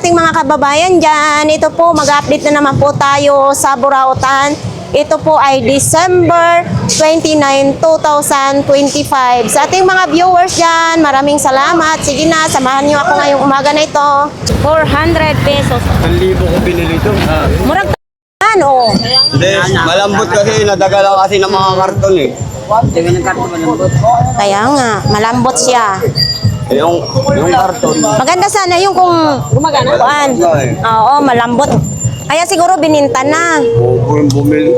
ating mga kababayan dyan. Ito po, mag-update na naman po tayo sa Burautan. Ito po ay December 29, 2025. Sa ating mga viewers dyan, maraming salamat. Sige na, samahan niyo ako ngayong umaga na ito. 400 pesos. 1,000 ko binili ito. Murag ano? Hindi, malambot kasi, nadagala kasi ng mga karton eh. Kaya nga, malambot siya. Yung karton. Maganda sana yung kung gumagana. Oo, malambot. Kaya siguro bininta na. Bumili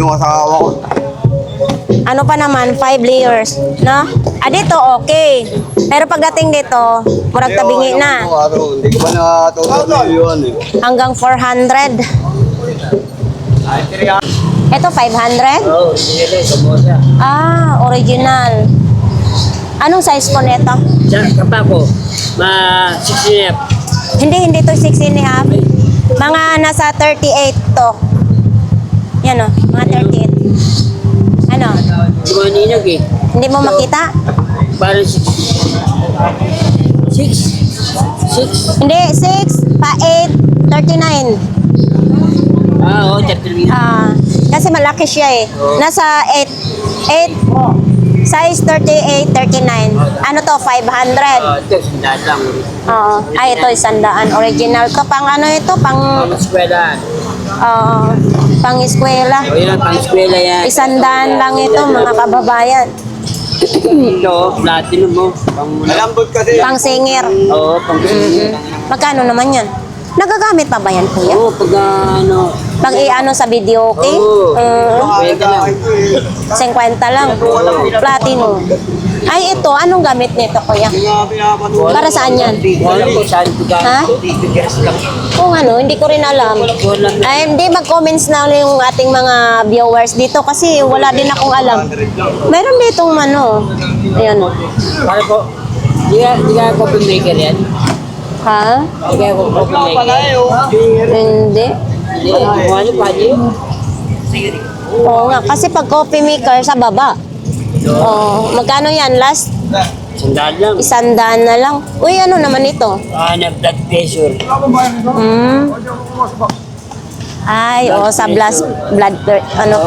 yung asawa ko. Ano pa naman, 5 layers, no? Dito okay. Pero pagdating dito, murag tabingi na. Hindi ko ba nakatulog yun eh. Hanggang 400. Ito 500? Oo, Original. Anong size po nito? sa kapako, 6.5. Hindi to 6.5. Mga nasa 38 to. Yan o, mga 38. Ano? Dumaninag eh. Hindi mo makita? Parang 6. 6? Hindi, 6 pa 8, 39. Oo, tatlo. Kasi malaki siya eh. Nasa 8 size 38, 39. Ano to, 500? Ito, sandaan lang. Oo. Ay, ito, 100. Original to. Pang ano ito? Pang Eskwela. eskwela. O yan, pang-eskwela yan. 100 lang ito, mga kababayan. Ito, platinum mo. Malambot kasi. Pang singer. Oo, pang-eskwela. Magkano naman yan? Nagagamit pa ba yan, kuya? Oo, pag ano. Pag i-ano sa video, okay? Pwede lang. 50 lang. Platinum. Ay, ito. Anong gamit nito, kuya? Para saan yan? Wala ko, saan ko Ha? Kung ano, hindi ko rin alam. Ay, hindi mag-comments na yung ating mga viewers dito kasi wala din akong alam. Meron ditong ano. Ayan. Para po, di ka coffee maker yan? Ha? Di ka coffee maker? Hindi. Hindi, ano pa niyo? Oo nga, kasi pag coffee maker sa baba. Oh, magkano yan? Last? Sandaan lang. 100 na lang. Uy, ano naman ito? Na blood pressure. Ay, sa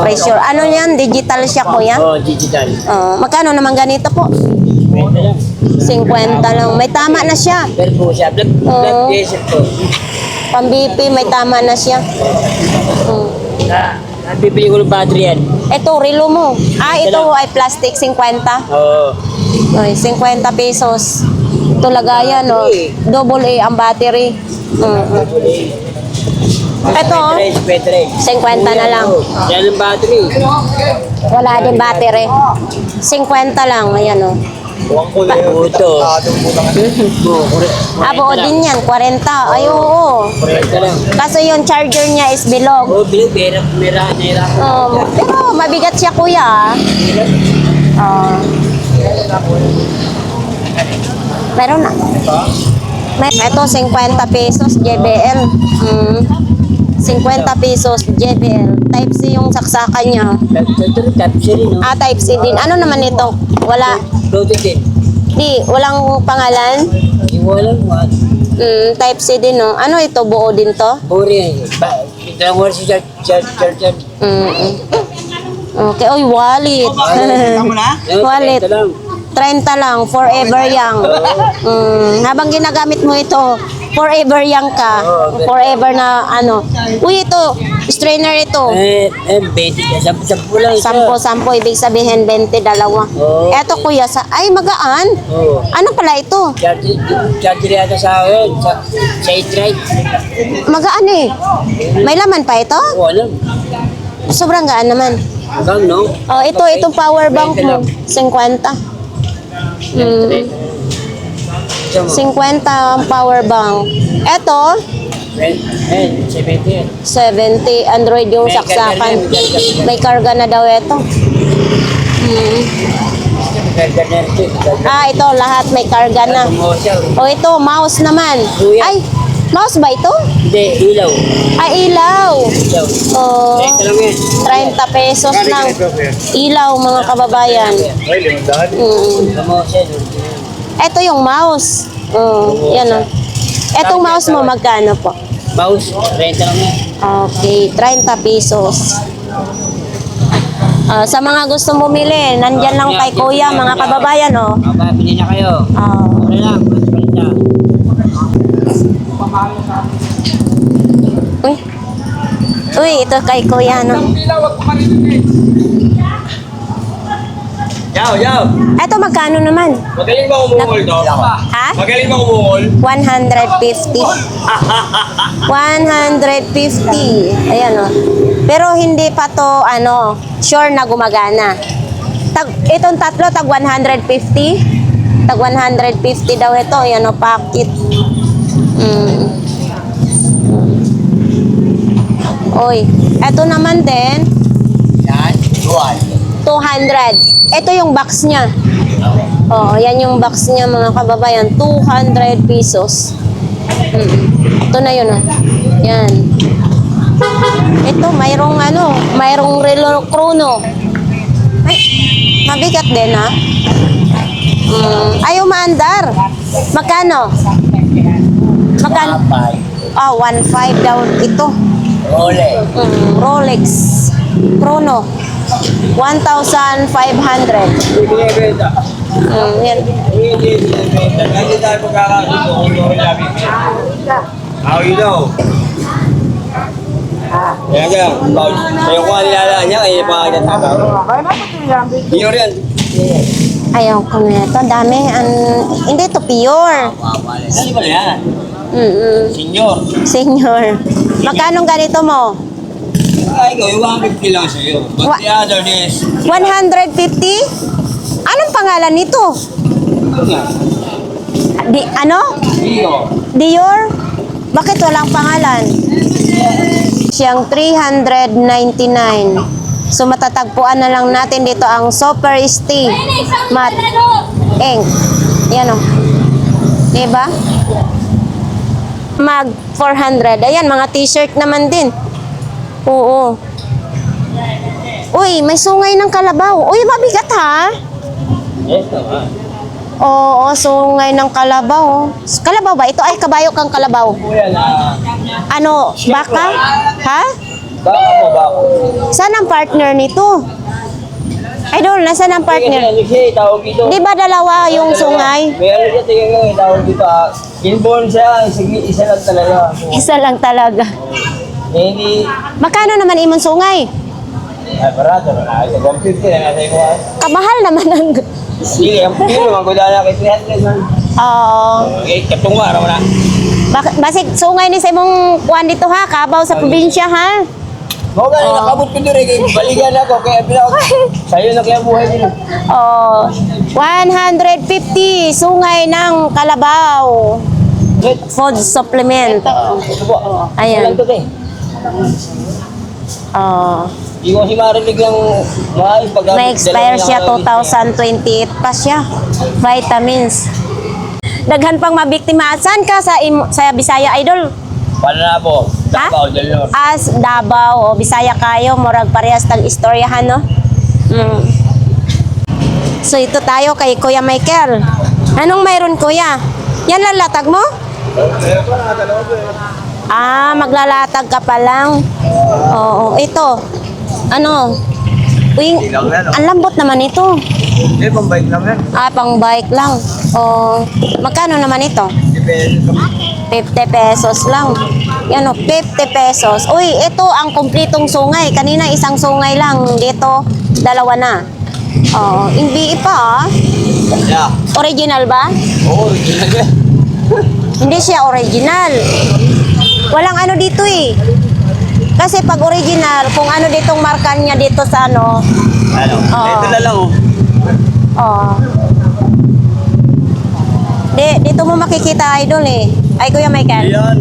pressure. Ano yan? Digital siya, kuya? Oo, digital. Magkano naman ganito po? Pwede lang. 50 lang. May tama na siya. Pero po siya, blood pressure po. Pang-BP, may tama na siya. Bibili ko ng battery yan. Ito, relo mo. Ito ay plastic, 50. Oo. Ay, 50 pesos. Ito lagayan, no? Double A ang battery. Ito, Battery. 50 na lang. Yan ang battery. Wala din battery. 50 lang, ayan, o. Ito. Buo din yan, 40. Ay, oo. 40 lang. Kaso yung charger niya is bilog. Oo, bilog. Mera. Pero mabigat siya, kuya. Meron na. Ito, 50 pesos, JBL. 50 pesos, JBL. Type C yung saksakan niya. Type C rin, no? Type C din. Ano naman ito? Wala. Bluetooth din. Walang pangalan. Walang what? Type C din, no? Ano ito? Buo din to? Buri. Ito lang wala si charger. Okay. Oy, wallet. Wallet. 30 lang, forever young. Habang ginagamit mo ito, forever young ka. Forever na ano. Uy, ito, strainer ito. 20. 10 lang siya. 10, ibig sabihin 20, dalawa. Eto kuya, magaan. Ano pala ito? Charger yata sa akin. Sa e-trike. Magaan eh. May laman pa ito? Wala. Sobrang gaan naman. Hanggang, no? Itong power bank mo, 50. 50 ang power bank. Ito, 70. 70. Android yung saksakan. May karga na daw ito. Ito, lahat may karga na. Ito, mouse naman. Ay, mouse ba ito? Hindi, ilaw. Ilaw. Ilaw. 30 pesos lang. Ilaw, mga kababayan. Ito yung mouse. Yan o. Etong mouse mo, magkano po? Mouse, renta lang yan. Okay, 30 pesos. Sa mga gusto bumili, nandyan lang kay Kuya, mga kababayan, oh. Mapapili na kayo. Okay lang, mas palinda. Uy. Uy, ito kay Kuya, no? Yaw! Eto, magkano naman? Magaling ba umungol to? Ha? Magaling ba umungol? 150. 150. Ayan, oh. Pero hindi pa to, sure na gumagana. Itong tatlo, tag 150. Tag 150 daw ito. Ayan, oh, packet. Oy, eto naman din, Yan, buwan. 200. Ito yung box niya. Oh, yan yung box niya, mga kababayan. 200 pesos. Ito na yun, oh. Yan. Ito, mayroong relo chrono. Ay, mabigat din, ha? Ayaw maandar. Magkano? Magkano? 1.5 daw ito. Rolex Chrono 1,500. Binibenta. Yan. Binibenta. Hindi tayo magkakasundo kung gawin namin. How you know? Kaya, sa'yo ko nga nilalaan niya, kaya pa nga natabaw. Pure yan. Ayaw ko na ito. Dami. Hindi ito pure. Ano ba yan? Senior. Senior. Magkano ganito mo? Ay, ikaw, yung 150 lang sa'yo. But the other is, 150? Anong pangalan nito? Rio. Dior? Bakit walang pangalan? Siyang 399. So matatagpuan na lang natin dito ang Super Stay Matte Ink. Yan, o. Diba? Mag 400. Ayan, mga t-shirt naman din. Oo. Uy, may sungay ng kalabaw. Uy, mabigat, ha? Yes naman. Oo, sungay ng kalabaw. Kalabaw ba? Ito ay kabayo kang kalabaw. Kuya na, Baka? Ha? baka. Saan ang partner nito? Idol, nasaan ang partner? Ano siya, tawag dito. Di ba dalawa yung sungay? May ano siya, tingin nga, tawag dito. Inborn siya, isa lang talaga. Isa lang talaga. Hindi, Magkano naman imong sungay? ay barato na. 150 na nasa ikuha. Kamahal naman ang... Sige, ang pino, magkudala kay 300 man. Oo. Okay, katong araw na. Basig sungay ni sa imong kuan dito, ha? Kabaw sa probinsya, ha? Mo ba nakabot ko dire kay balikan ako kaya pinako. Sayo na kaya buhay nila. Oh, 150 sungay ng kalabaw. Food supplement. Ito po. Ayan. Lang to te. Oh, Di ko si marinig ng maayos pag may expire siya 2028 pa siya. Vitamins. Daghan pang mabiktima. Saan ka sa Bisaya, Idol? Paano na po? Ha? Davao del Norte. As Davao o Bisaya kayo, murag parehas tag istoryahan, no? So ito tayo kay Kuya Michael. Anong mayroon, Kuya? Yan lang latag mo? Maglalatag ka pa lang. Oo, ito. Uy, ang lambot naman ito. Eh, pang-bike lang yan. Pang bike lang. Magkano naman ito? 50 pesos lang. Yan, 50 pesos. Uy, ito ang kumpletong sungay. Kanina isang sungay lang. Dito, dalawa na. Hindi pa, Yeah. Original ba? Oo, original yan. Hindi siya original. Walang ano dito, eh. Kasi pag original, kung ano ditong marka niya dito sa Ano? Oo. Ito na lang, oh. Dito mo makikita, Idol, eh. Ay, Kuya Michael. Ayan,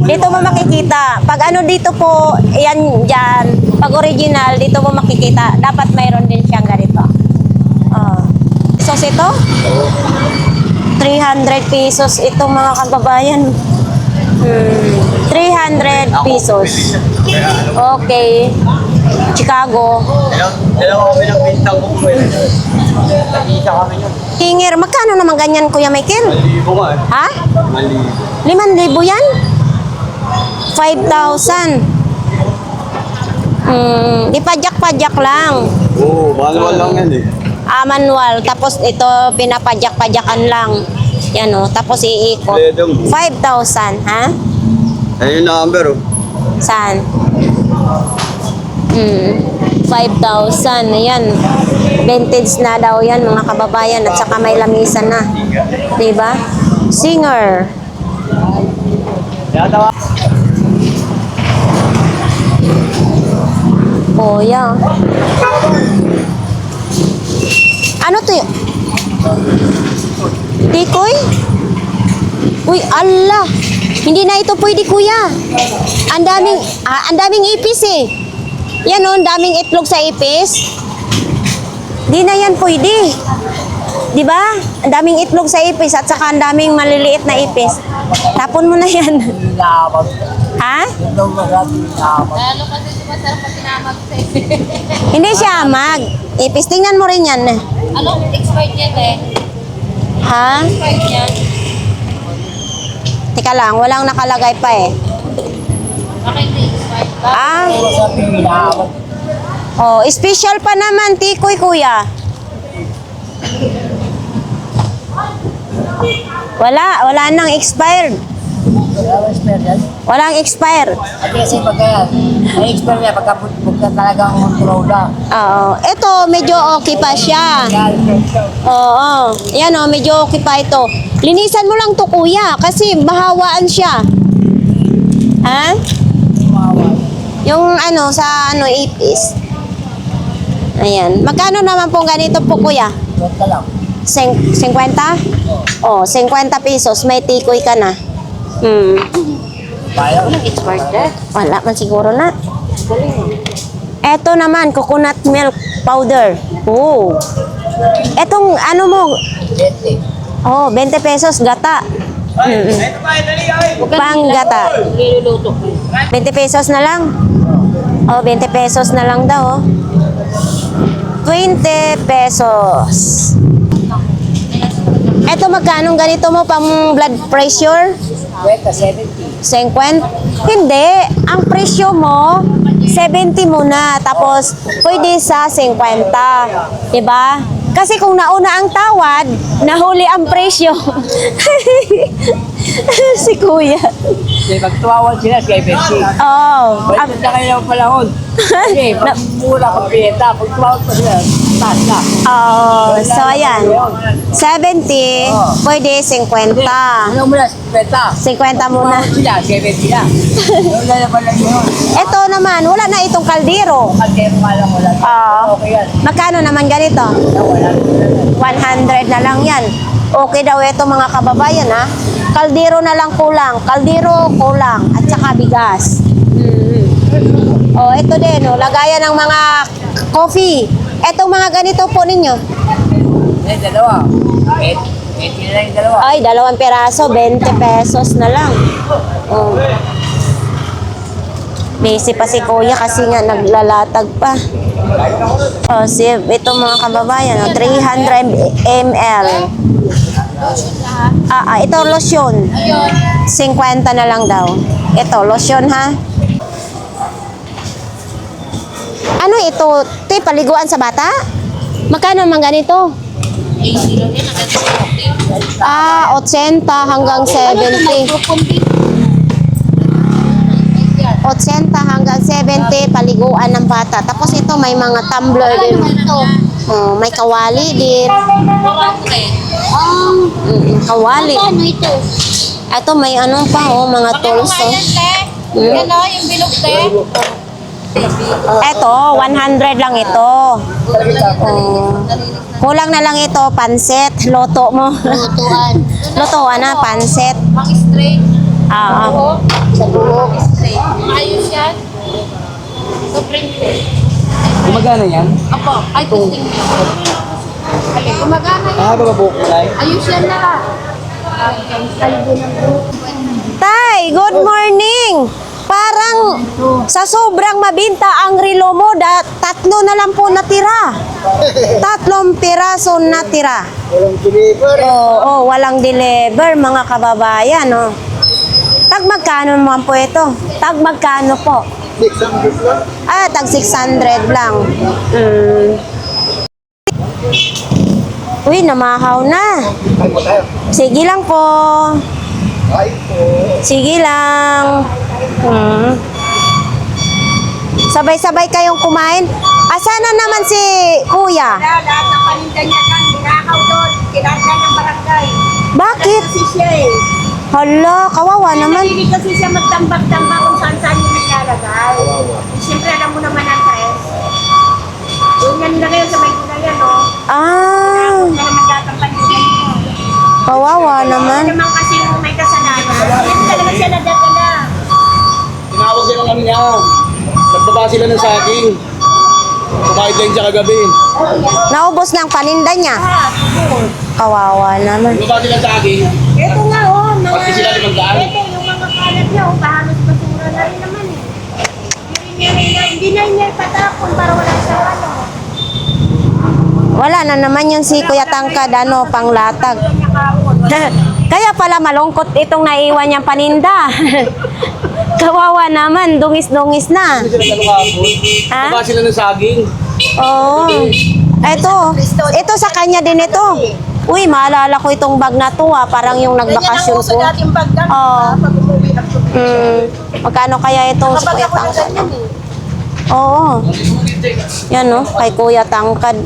Dito mo makikita. Pag ano dito po, yan dyan. Pag original, dito mo makikita. Dapat mayroon din siyang ganito. So, ito? 300 pesos ito, mga kababayan. 300 pesos. Okay. Chicago. Dalawa kami ng bintang ko po yun. Nakita kami yun. Hinger, magkano naman ganyan, Kuya Michael? Malibo nga eh. Ha? Malibo. 5,000 yan? 5,000. Ipadyak-padyak lang. Oo, manual lang yan eh. Manual. Tapos ito, pinapadyak-padyakan lang. Yan o. Tapos iikot. 5,000, ha? Ayun yung number oh. Saan? 5,000. Ayan. Vintage na daw yan, mga kababayan. At saka may lamisan na. Diba? Singer. Yata Oh, yeah. Ano to yun? Tikoy? Uy, ala. Hindi na ito pwede, kuya. Ang daming ipis eh. Yan oh, ang daming itlog sa ipis. Di na yan pwede. Di ba? Ang daming itlog sa ipis at saka ang daming maliliit na ipis. Tapon mo na yan. Ha? Lalo kasi sumasarap pag tinamag sa Hindi siya mag. Ipis, tingnan mo rin yan. Anong expired niya, te? Ha? Expired niya? Teka lang, walang nakalagay pa eh. Bakit hindi expired? Oh, special pa naman, tikoy, kuya. Wala nang expired. Walang expire. Kasi pagka na-expire niya, pagka talagang controla. Oo. Ito, medyo okay pa siya. Oo. Yan o, medyo okay pa ito. Linisan mo lang to, kuya, kasi bahawaan siya. Ha? Yung sa ipis. Ayan. Magkano naman po ganito po, kuya? Benta lang. 50? Oh, 50 pesos. May tikoy ka na. Kaya ko lang. Expired na? Wala man siguro na. Eto naman, coconut milk powder. Oh. Etong ano mo? 20. Oh, 20 pesos gata. Ito pa, dali ay. Pang gata. Niluluto. 20 pesos na lang. Oh, 20 pesos na lang daw. Oh. 20 pesos. Eto magkano ganito mo pang blood pressure? Benta 70. 50? Hindi. Ang presyo mo, 70 muna. Tapos, pwede sa 50. Diba? Kasi kung nauna ang tawad, nahuli ang presyo. Si kuya. Kasi magtuwawan sila sa FNC. Oh. Balik na kayo ng panahon. Kasi pag mura ka pinita, pag tuwawan pa sila, taas na. Oh. So, ayan. 70, pwede 50. Ano muna, 50. 50 muna. Tuwawan sila, 70 na. Wala naman lang yun. Ito naman, wala na itong kaldero. Kasi nga lang wala. Oo. Okay yan. Magkano naman ganito? Wala. 100 na lang yan. Okay daw ito mga kababayan ha. Kaldero na lang kulang. Kaldero kulang. At saka bigas. Oh, ito din. Oh, lagayan ng mga coffee. Etong mga ganito po ninyo. Eh, dalawa. 20 na lang yung dalawa. Ay, 2 peraso. 20 pesos na lang. Oh. Busy pa si kuya kasi nga naglalatag pa. Oh, ito mga kababayan. Oh, 300 ml. Ito lotion. 50 na lang daw. Ito, lotion ha. Ano ito? Ito, paliguan sa bata? Magkano naman ganito? 80 lang yan. Ang 80 hanggang 70. 80 hanggang 70, paliguan ng bata. Tapos ito, may mga tumbler din. Oh, may kawali din. Kawali. Ano ito? Ito, may ano pa, mga tools. Oh. Yan o, yung bilog, te. Ito, 100 lang ito. Oh. Kulang na lang ito, pansit. Loto mo. Lutuan. Lotoan na, pansit. Pang straight. Sa buhok. Straight. Ayos yan. Supreme. Gumagana yan? Apo, ay testing niyo. Ay, gumagana yan. Bababuko lang. Ayos yan na. Tay, good morning! Parang sa sobrang mabinta ang relo mo, tatlo na lang po natira. 3 piraso natira. Walang deliver. Oo, walang deliver mga kababayan. Oh. Tag magkano naman po ito? Tag magkano po? 600 lang. Tag 600 lang. Uy, namahaw na. Ay po tayo. Sige lang po. Ay po. Sige lang. Sabay-sabay kayong kumain. Asan na naman si Kuya? Lahat ng paninda niya kan, ninakaw doon. Kinarga ng barangay. Bakit? Kasi siya eh. Hala, kawawa naman. Hindi kasi siya magtambak-tambak kung saan-saan yung nilalagay. Siyempre alam mo naman ang tres. Yung yan nila ngayon sa may gulayan, no? Ah, Kung na naman lahat ang paninda niya. kawawa naman. Naman kasi yung may kasalanan. Yan talaga siya nadadala. Tinawag sila kami niya. Nagbaba sila ng saging. Kumain din siya kagabi. Naubos ng paninda niya. Kawawa naman. Nagbaba sila ng saging. Ito nga, oh. Mga, Pati sila 500. Ito, yung mga kalat niya, oh. Pahalos basura na rin naman eh. Hindi na niya ipatapon para wala siyang ano. Wala na naman yun si Kuya Tangkad, panglatag. Yan niya kapon. Kaya pala malungkot itong naiwan niyang paninda. Kawawa naman, dungis-dungis na. Sila sa Lucapon. Ha? Nagbaba sila ng saging. Oo. Ito sa kanya din ito. Uy, maalala ko itong bag na to parang yung nagbakasyon Yan ang uso ko. dating bag lang. Oo. Pag umuwi ng probinsya. Magkano kaya ito sa Kapag Kuya ako na Tangkad? ganyan eh. Oo. Yan no, kay Kuya Tangkad.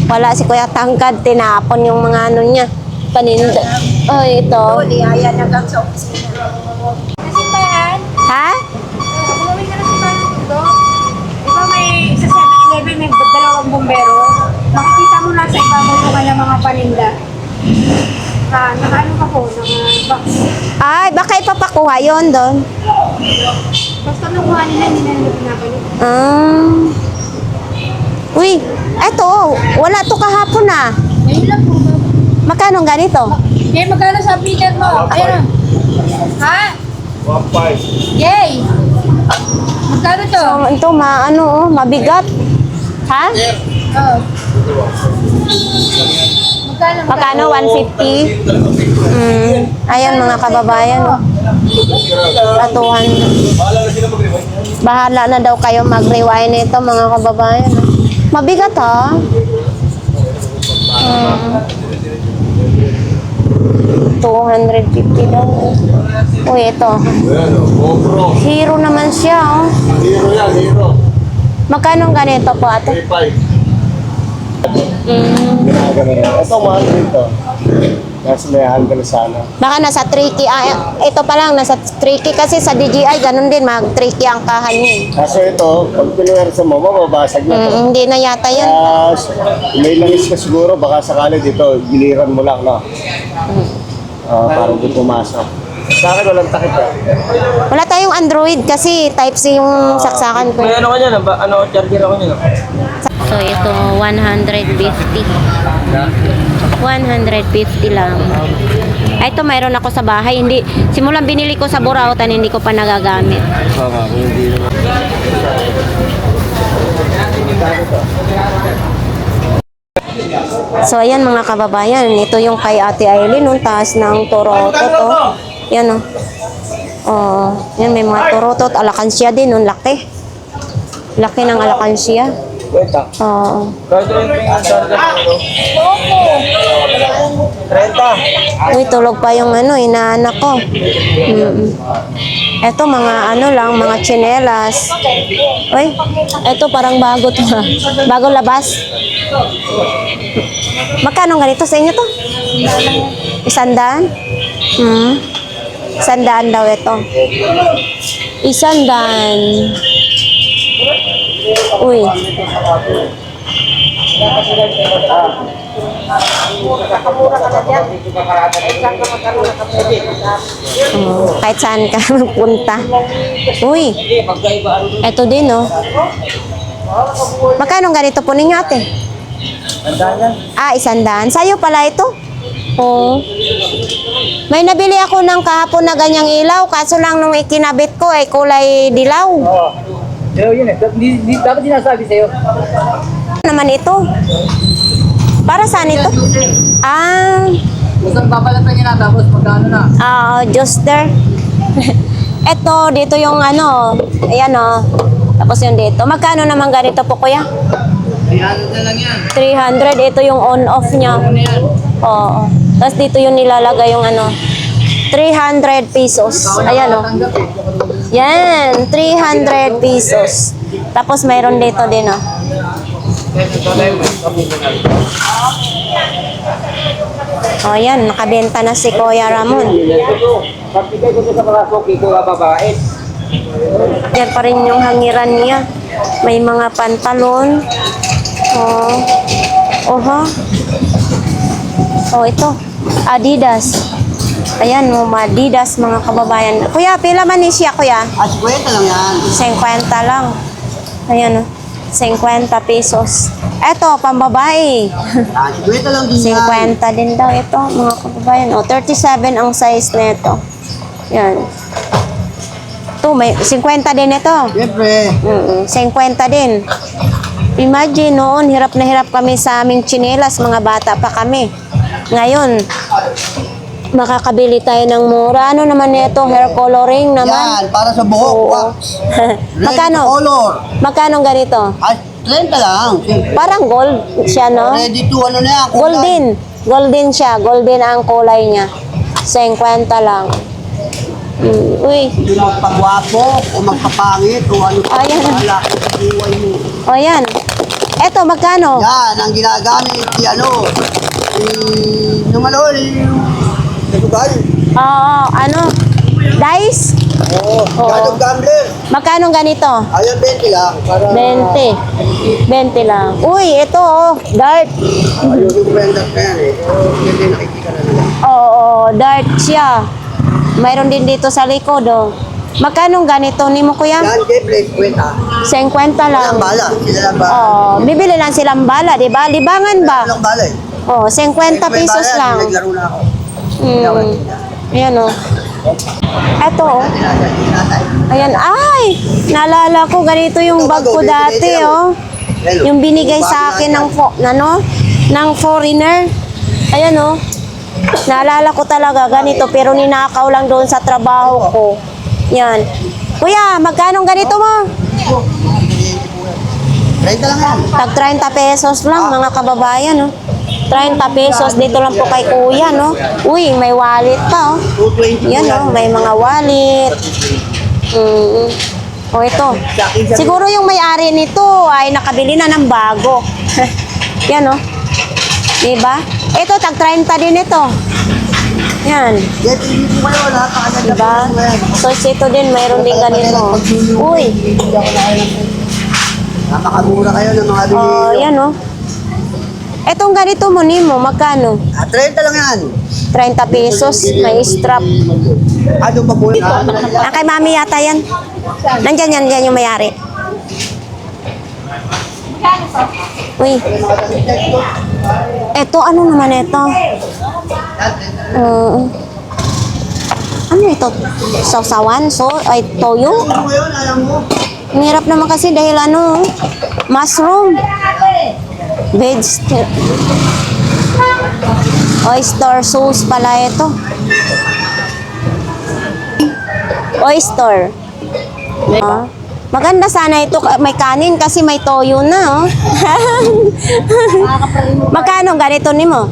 Wala si Kuya Tangkad, tinapon yung mga ano niya. Paninda. Oh, ito. Uli, ayan hanggang sa opisina. Kasi ba yan? Ha? Umuwi ka na si Manong Tundo. Di ba may sa 7-Eleven may dalawang bumbero? Makikita mo na sa ibabaw yung kanyang mga paninda. Naka-ano ka po, naka-box. Ay, baka ipapakuha yun doon. Basta nakuha nila, hindi na nila pinabalik. Uy, eto, wala to kahapon Ngayon lang po. Magkano ganito? Yay, magkano sa bigat mo? Ayun. Ha? 1.5. Yay! Magkano to? Ito, mabigat. Ha? Oh. Magkano? Magkano? 150? Ayan mga kababayan. Latuhan. Bahala na sila mag-rewind. Bahala na daw kayo mag-rewind nito mga kababayan. Mabigat ha? 250 daw. Uy, ito. Ayan o, GoPro. Hero naman siya, oh. Zero yan, zero. Magkano ganito po, ate? 3.5. Ginagano na. Ito, mahal dito. Nasa may handle sana. Baka nasa 3K. Ito pa lang, nasa 3K kasi sa DJI, ganun din, mag 3K ang kahan niya. Kaso ito, pag pinuwersa mo, mababasag na to. Hindi na yata yan. May langis ka siguro, baka sakali dito, giliran mo lang, no? Parang di pumasok. Sa akin, walang takip ka. Wala tayong Android kasi Type-C yung saksakan ko. May ano ka niyan? Charger ako niyan. So, ito, 150. 150 lang. Ito, mayroon ako sa bahay. Hindi, simulan binili ko sa Burautan, hindi ko pa nagagamit. Hindi naman. So, ayan mga kababayan. Ito yung kay Ate Aileen, yung taas ng Torotot. Oh. Yan, oh. Oh, yan, may mga Torotot. Alakansya din, yung laki. Laki ng alakansya. Wait ah. Oo. Kahit ito yung charger ko. 30. Uy, tulog pa yung inaanak ko. Eto, mga lang, mga tsinelas. Uy, eto parang bago to ha. Bago labas. Magkano ganito sa inyo to? 100? 100 daw ito. 100. Uy. Kahit saan ka magpunta. Uy, eto din, oh. Magkano ganito po ninyo, ate? 100. 100. Sa'yo pala ito? Oo. May nabili ako ng kahapon na ganyang ilaw, kaso lang nung ikinabit ko ay kulay dilaw. Oo. Pero yun eh, dapat sinasabi sa'yo. Ano naman ito? Para saan ito? Ah, Basta papalatan niya na, tapos magkano na. Juster. Ito, dito yung ano, ayan o. Tapos yung dito. Magkano naman ganito po, kuya? 300 na lang yan. 300. Ito yung on-off niya. Ano yan? Oo. Tapos dito yung nilalagay yung ano. 300 pesos. Ayan o. Tanggap eh. Yan, 300 pesos. Tapos mayroon dito din o. O yan, nakabenta na si Kuya Ramon. Pagbigay ko sa mga koki ko babae. Yan pa rin yung hangiran niya. May mga pantalon. Oh. Oha. Oh, ito. Adidas. Ayan, Adidas mga kababayan. Kuya, pila man ni siya, kuya? 50 lang yan. 50 lang. Ayan, 50 pesos. Ito, pambabae. 50 lang 50 din daw ito, mga kababayan. O, 37 ang size nito. Yan. Ito, may 50 din ito. Siyempre. 50 din. Imagine noon, hirap na hirap kami sa aming tsinelas, mga bata pa kami. Ngayon, makakabili tayo ng mura. Ano naman ito? Hair coloring naman. Yan, para sa buhok. Oo. Wax. Magkano? Color. Magkano ganito? Ay, 30 lang. Siyempre. Parang gold siya, no? Ready to ano na yan. kulay. Golden. Golden siya. Golden ang kulay niya. 50 lang. Uy. Hindi magpagwapo o magpapangit o ano pa. Ayan. Wala ko sa buhay mo. O yan. Eto, magkano? Yan, ang ginagamit si ano. Numalol. Natugal. Ano? Dice? Oo. Ganong gambler. Magkano ganito? Ayan, 20 lang. Para 20. 20 lang. Uy, ito oh. Dart. Ayun, yung branded na yan eh. Hindi nakikita na nila. Oo, dart siya. Mayroon din dito sa likod oh. Magkano ganito ni mo, kuya? Yan, Jeff, 50. 50 lang. Walang bala. Sila lang bala. Oh, bibili lang silang bala, di ba? Libangan ba? Walang bala eh. Oh, 50 pesos bala, lang. Naglaro na ako. Ayan oh. Eto oh. Ayan, ay! Naalala ko, ganito yung bag ko dati oh. Yung binigay sa akin ng foreigner. Ayan oh. Naalala ko talaga ganito, pero ninakaw lang doon sa trabaho ko. Yan. Kuya, magkano ganito mo? 30 lang yan. Tag 30 pesos lang, mga kababayan, no? 30 pesos, dito lang po kay kuya, no? Uy, may wallet pa, oh. 220 Yan, no? May mga wallet. O, ito. Siguro yung may-ari nito ay nakabili na ng bago. Yan, no? Diba? Ito, tag 30 din ito. Yan. Yan, hindi po kayo. Lahat ng agad na Diba? po yan. So, ito din, mayroon din ganito. Uy. Napakamura kayo ng mga Oh, binili. yan, no? Etong ganito mo, Nimo, magkano? 30 lang yan. 30 pesos, may strap. Ano pa po? Kay mami yata yan. Nandyan yan yung mayari. Uy. Eto, ano naman ito? Ano ito? Sausawan? Ay, toyo? Ano ngayon, alam mo? Ang hirap naman kasi dahil ano, mushroom. Oyster sauce pala ito. Oyster. Maganda sana ito, may kanin kasi may toyo na, oh. Magkano ganito nimo?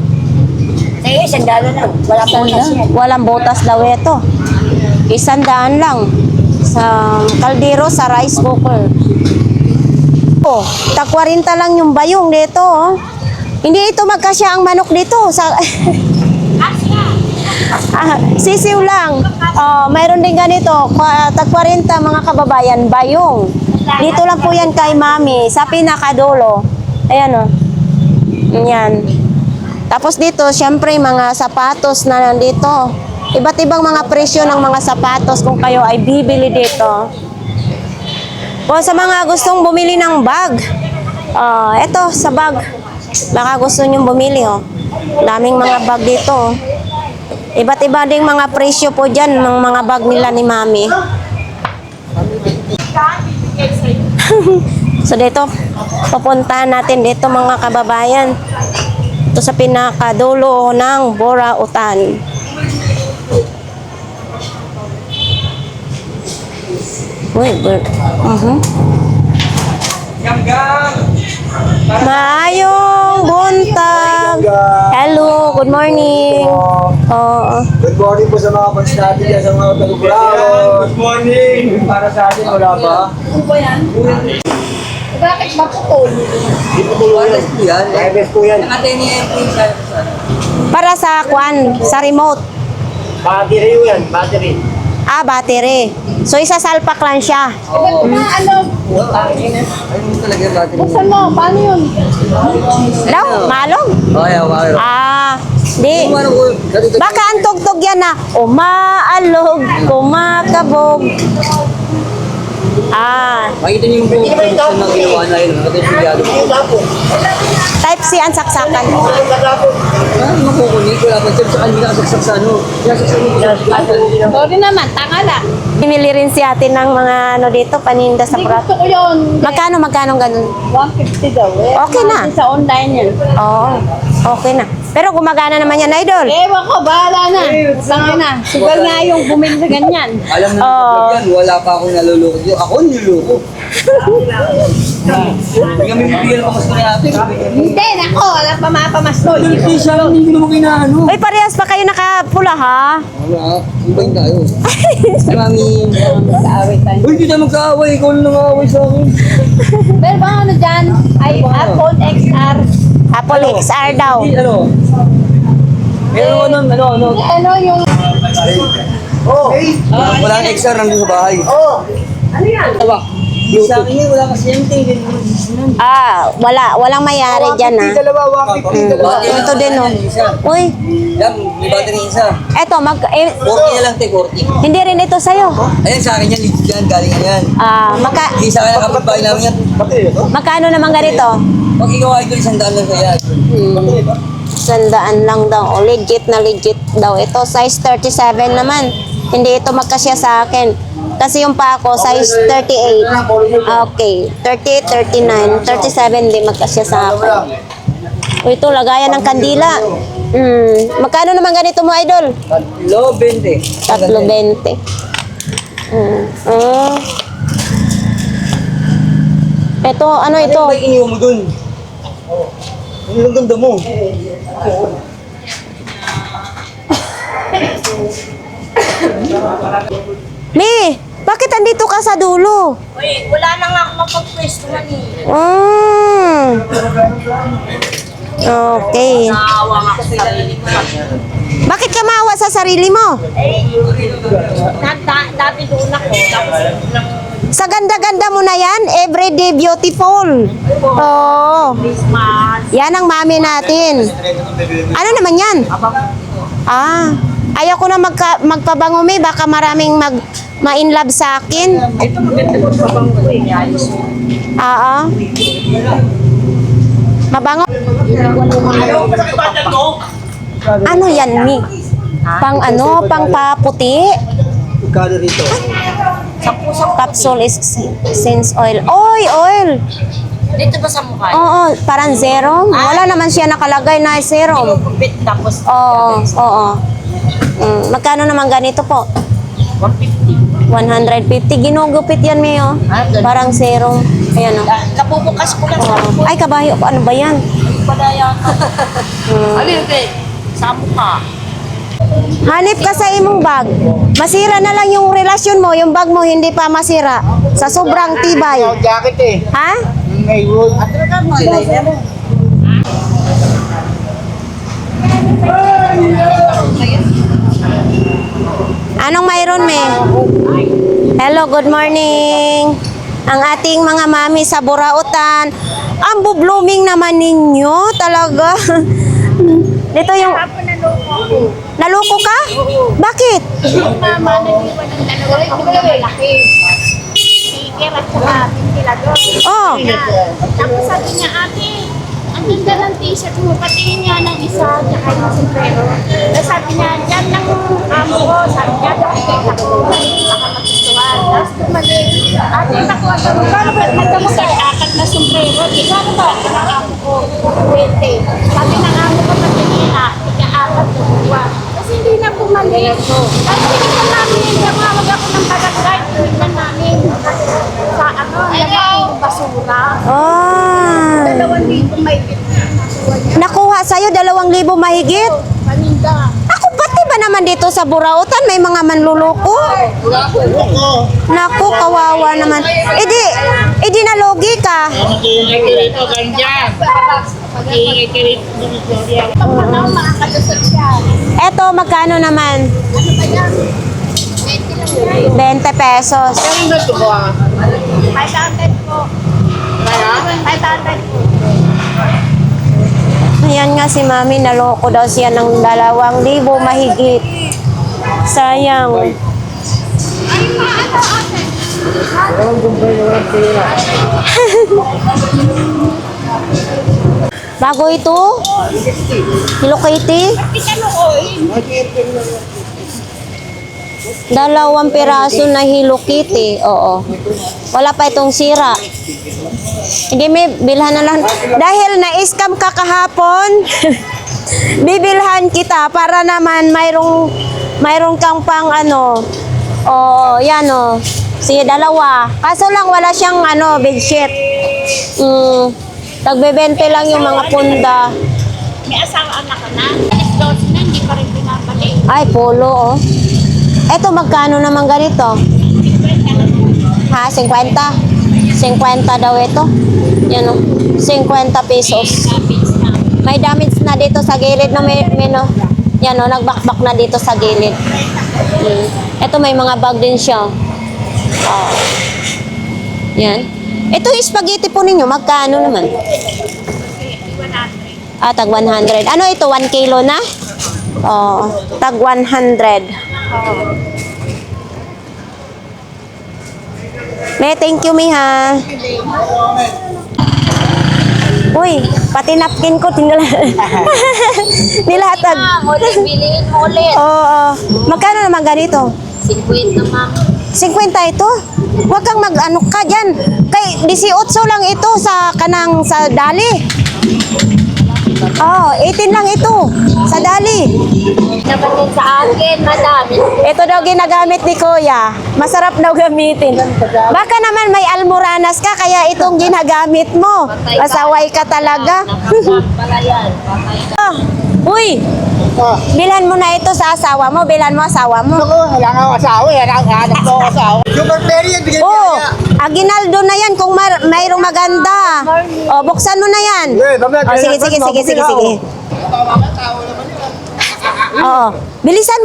Eh, sandalo lang. Wala pong kasi. Walang botas daw ito. 100 lang sa kaldero sa rice cooker. Oh, tag 40 lang yung bayong dito, oh. Hindi ito magkasya ang manok dito sa sisiw lang. Oh, mayroon din ganito, tag 40 mga kababayan, bayong. Dito lang po yan kay Mami, sa pinakadulo. Ayan oh. Yan. Tapos dito, syempre mga sapatos na nandito. Iba't ibang mga presyo ng mga sapatos kung kayo ay bibili dito. O sa mga gustong bumili ng bag, eto sa bag. Baka gusto nyong bumili, oh. Daming mga bag dito. Iba't iba ding mga presyo po dyan, mga bag nila ni Mami. So dito, pupuntahan natin dito mga kababayan. Ito sa pinakadulo ng Burautan. Uy, Maayong buntag. Hello, good morning. Good morning po sa mga fans natin dyan, sa mga taga-Burao. Good morning! Para sa atin, wala ba? Bakit ba po? Wireless po yan. Wireless po yan. Para sa kwan, sa remote. Battery po yan, battery. Ah, battery. So isasalpak lang siya. Iba't ba ano? Buksan mo, paano yun? Daw, malong? Ah, di. Baka ang tugtog yan na, umaalog, kumakabog. Ah, Makita niyo yung buong production ng ginawa na yun. Makita yung yado. type C ang saksakan. Ano makukunik? Wala pa dyan sa kanila kasaksak sa ano. Sorry naman, tanga lang. Bimili rin si ate ng mga ano dito, paninda sa Hindi prat. gusto ko yun. Magkano ganun? 150 daw eh. Okay na. Sa online yan. Oo, okay na. Pero gumagana naman yan, idol. Ewan ko, bahala na. Tanga na. Sugal nga yung bumili sa ganyan. Alam na yan, wala pa akong naluloko dito. Ako niluloko. Hindi kami bibigyan pa mas kaya natin. Hindi, nako. Wala pa mapamasko. Hindi siya, hindi ko naman kinaano. Uy, parehas pa kayo nakapula, ha? Wala, ibahin tayo. Mami, Kaaway tayo. uy, hindi tayo magkaaway. Ikaw na nang-aaway sa akin. Pero bang ano dyan? Ay, iPhone XR. Apple XR daw. Hindi, ano? Meron ko nun, ano? Ano yung... Wala kang XR nandun sa bahay. Ano yan? Diba? Sa akin yun, wala kasi yung tingin. Ah, walang mayari dyan, ha? Ito din, oh. Uy, Yan, may battery isa. eto, 40 na lang, 40. hindi rin ito sa'yo. Ayun, sa akin yan, legit yan, galing yan. Ah, Hindi sa akin nakapagbahay namin yan. magkano naman ganito? Pag ikaw idol, 100 lang kaya. 100 lang daw. Oh, legit na legit daw. Ito, size 37 naman. Hindi ito magkasya sa akin. Kasi yung pa ako, size 38. Okay. 38, 39, 37 di magkasya sa akin. O ito, lagayan ng kandila. Magkano naman ganito mo, idol? Low 20. 3.20. Ito, ano ito? Ano ba iniwan mo dun? Ano lang ganda mo? Mi, bakit andito ka sa dulo? Uy, wala na nga ako mapagpwestuhan eh. Okay. Naawa nga ako sa sarili ko. Bakit ka maawa sa sarili mo? Dati doon ako. Tapos nang Sa ganda-ganda mo na yan, everyday beautiful. Oo. Christmas. Yan ang mami natin. Ano naman yan? Ah, ayaw ko na magpabangumi, baka maraming ma-inlove sa akin. Ito maganda ko sa bangko eh. Ayos mo. Oo. Mabango. Ano yan, Mi? Pang ano? Pang paputi? Magkano rito? Capsule essence oil. Oil! Dito ba sa mukha? Oo, parang serum. Wala naman siya nakalagay na serum. Gupit tapos Oo. Magkano naman ganito po? 150. 150. Ginugupit yan, Mio. Parang serum. Ayan o. Napubukas ko lang sa Oh. Ay, kabayo. Ano ba yan? padaya ka. Alin, te? Sa mukha. Hanip ka sa imong bag. Masira na lang yung relasyon mo, yung bag mo hindi pa masira. Sa sobrang tibay. Jacket eh. Ha? May wood. Anong mayroon, Me? Hello, good morning. Ang ating mga mami sa Burautan. Ang blooming naman ninyo, talaga. Dito yung... Naloko ka? Bakit? Mama, nag-iwan ng dalawang malaki. Sticker at saka ventilador. Oh, Tapos sabi niya, ate, ang ganda ng t-shirt mo, patingin niya ng isa, tsaka yung sombrero. Tapos sabi niya, yan lang amo ko, sabi niya, nakikita ko, baka magustuhan. Tapos tumali, ate, nakuha ka mo, paano ba, ganda mo kay akat na sombrero, di ba ba, ang amo ko, 20. Sabi ng amo ko, patingin na, ika-akat na buwa. Kasi hindi na bumalik. Tapos tinignan namin, tumawag ako ng barangay, tinignan namin. Sa ano, yung basura. Ah. 2,000 may Nakuha sa'yo 2,000 mahigit? paninda. Ako, pati ba naman dito sa Burautan may mga manluloko? Naku, kawawa naman. Edi nalogi ka. Pagkakao, makakalusot siya. Eto, magkano naman? Ano ba yan? 20 lang yan. 20 pesos. 500 po. 500 po. Ayan nga si Mami, naloko daw siya ng 2,000 mahigit. Sayang. Ay, paano ate? Bago ito? Hello Kitty? Ikaluoy. 2 piraso na Hello Kitty. Oo. Wala pa itong sira. Hindi, may bilhan na lang. Dahil na-scam ka kahapon, bibilhan kita para naman mayroong kang pang ano. Yan o. Sige, 2. Kaso lang wala siyang bedsheet. Tagbebente lang yung mga punda. May asawa anak ka na. Alis 12 na, hindi pa rin pinabalik. Ay, polo oh. Eto, magkano naman ganito? 50 lang. Ha, 50? 50 daw ito. Yan o. 50 pesos. Damage na. May damage na dito sa gilid no, no. Yan o, nagbakbak na dito sa gilid. Ito may mga bag din siya. Yan. Ito yung spaghetti po ninyo, magkano naman? Tag 100. Ano ito, 1 kilo na? Oo, tag 100. May thank you, Miha. Uy, pati napkin ko, nilatag. Ulit, bilihin mo ulit. Oo. Magkano naman ganito? 50 ma'am. 50 ito? Huwag kang mag-ano ka dyan. Kay 18 lang ito sa dali. Oh, 18 lang ito sa dali. Naman din sa akin, madami. Ito daw ginagamit ni Kuya. Masarap daw gamitin. Baka naman may almoranas ka kaya itong ginagamit mo. Pasaway ka talaga. Pala yan. Oh, uy, bilhan mo na ito sa asawa mo. Bilhan mo asawa mo. Wala nga ako asawa eh. Hanap ko asawa. Yung Burberry yan, bigyan Oh, aginaldo na yan kung mayroong maganda. Oh, buksan mo na yan. Oh, sige. Oo. Bilisan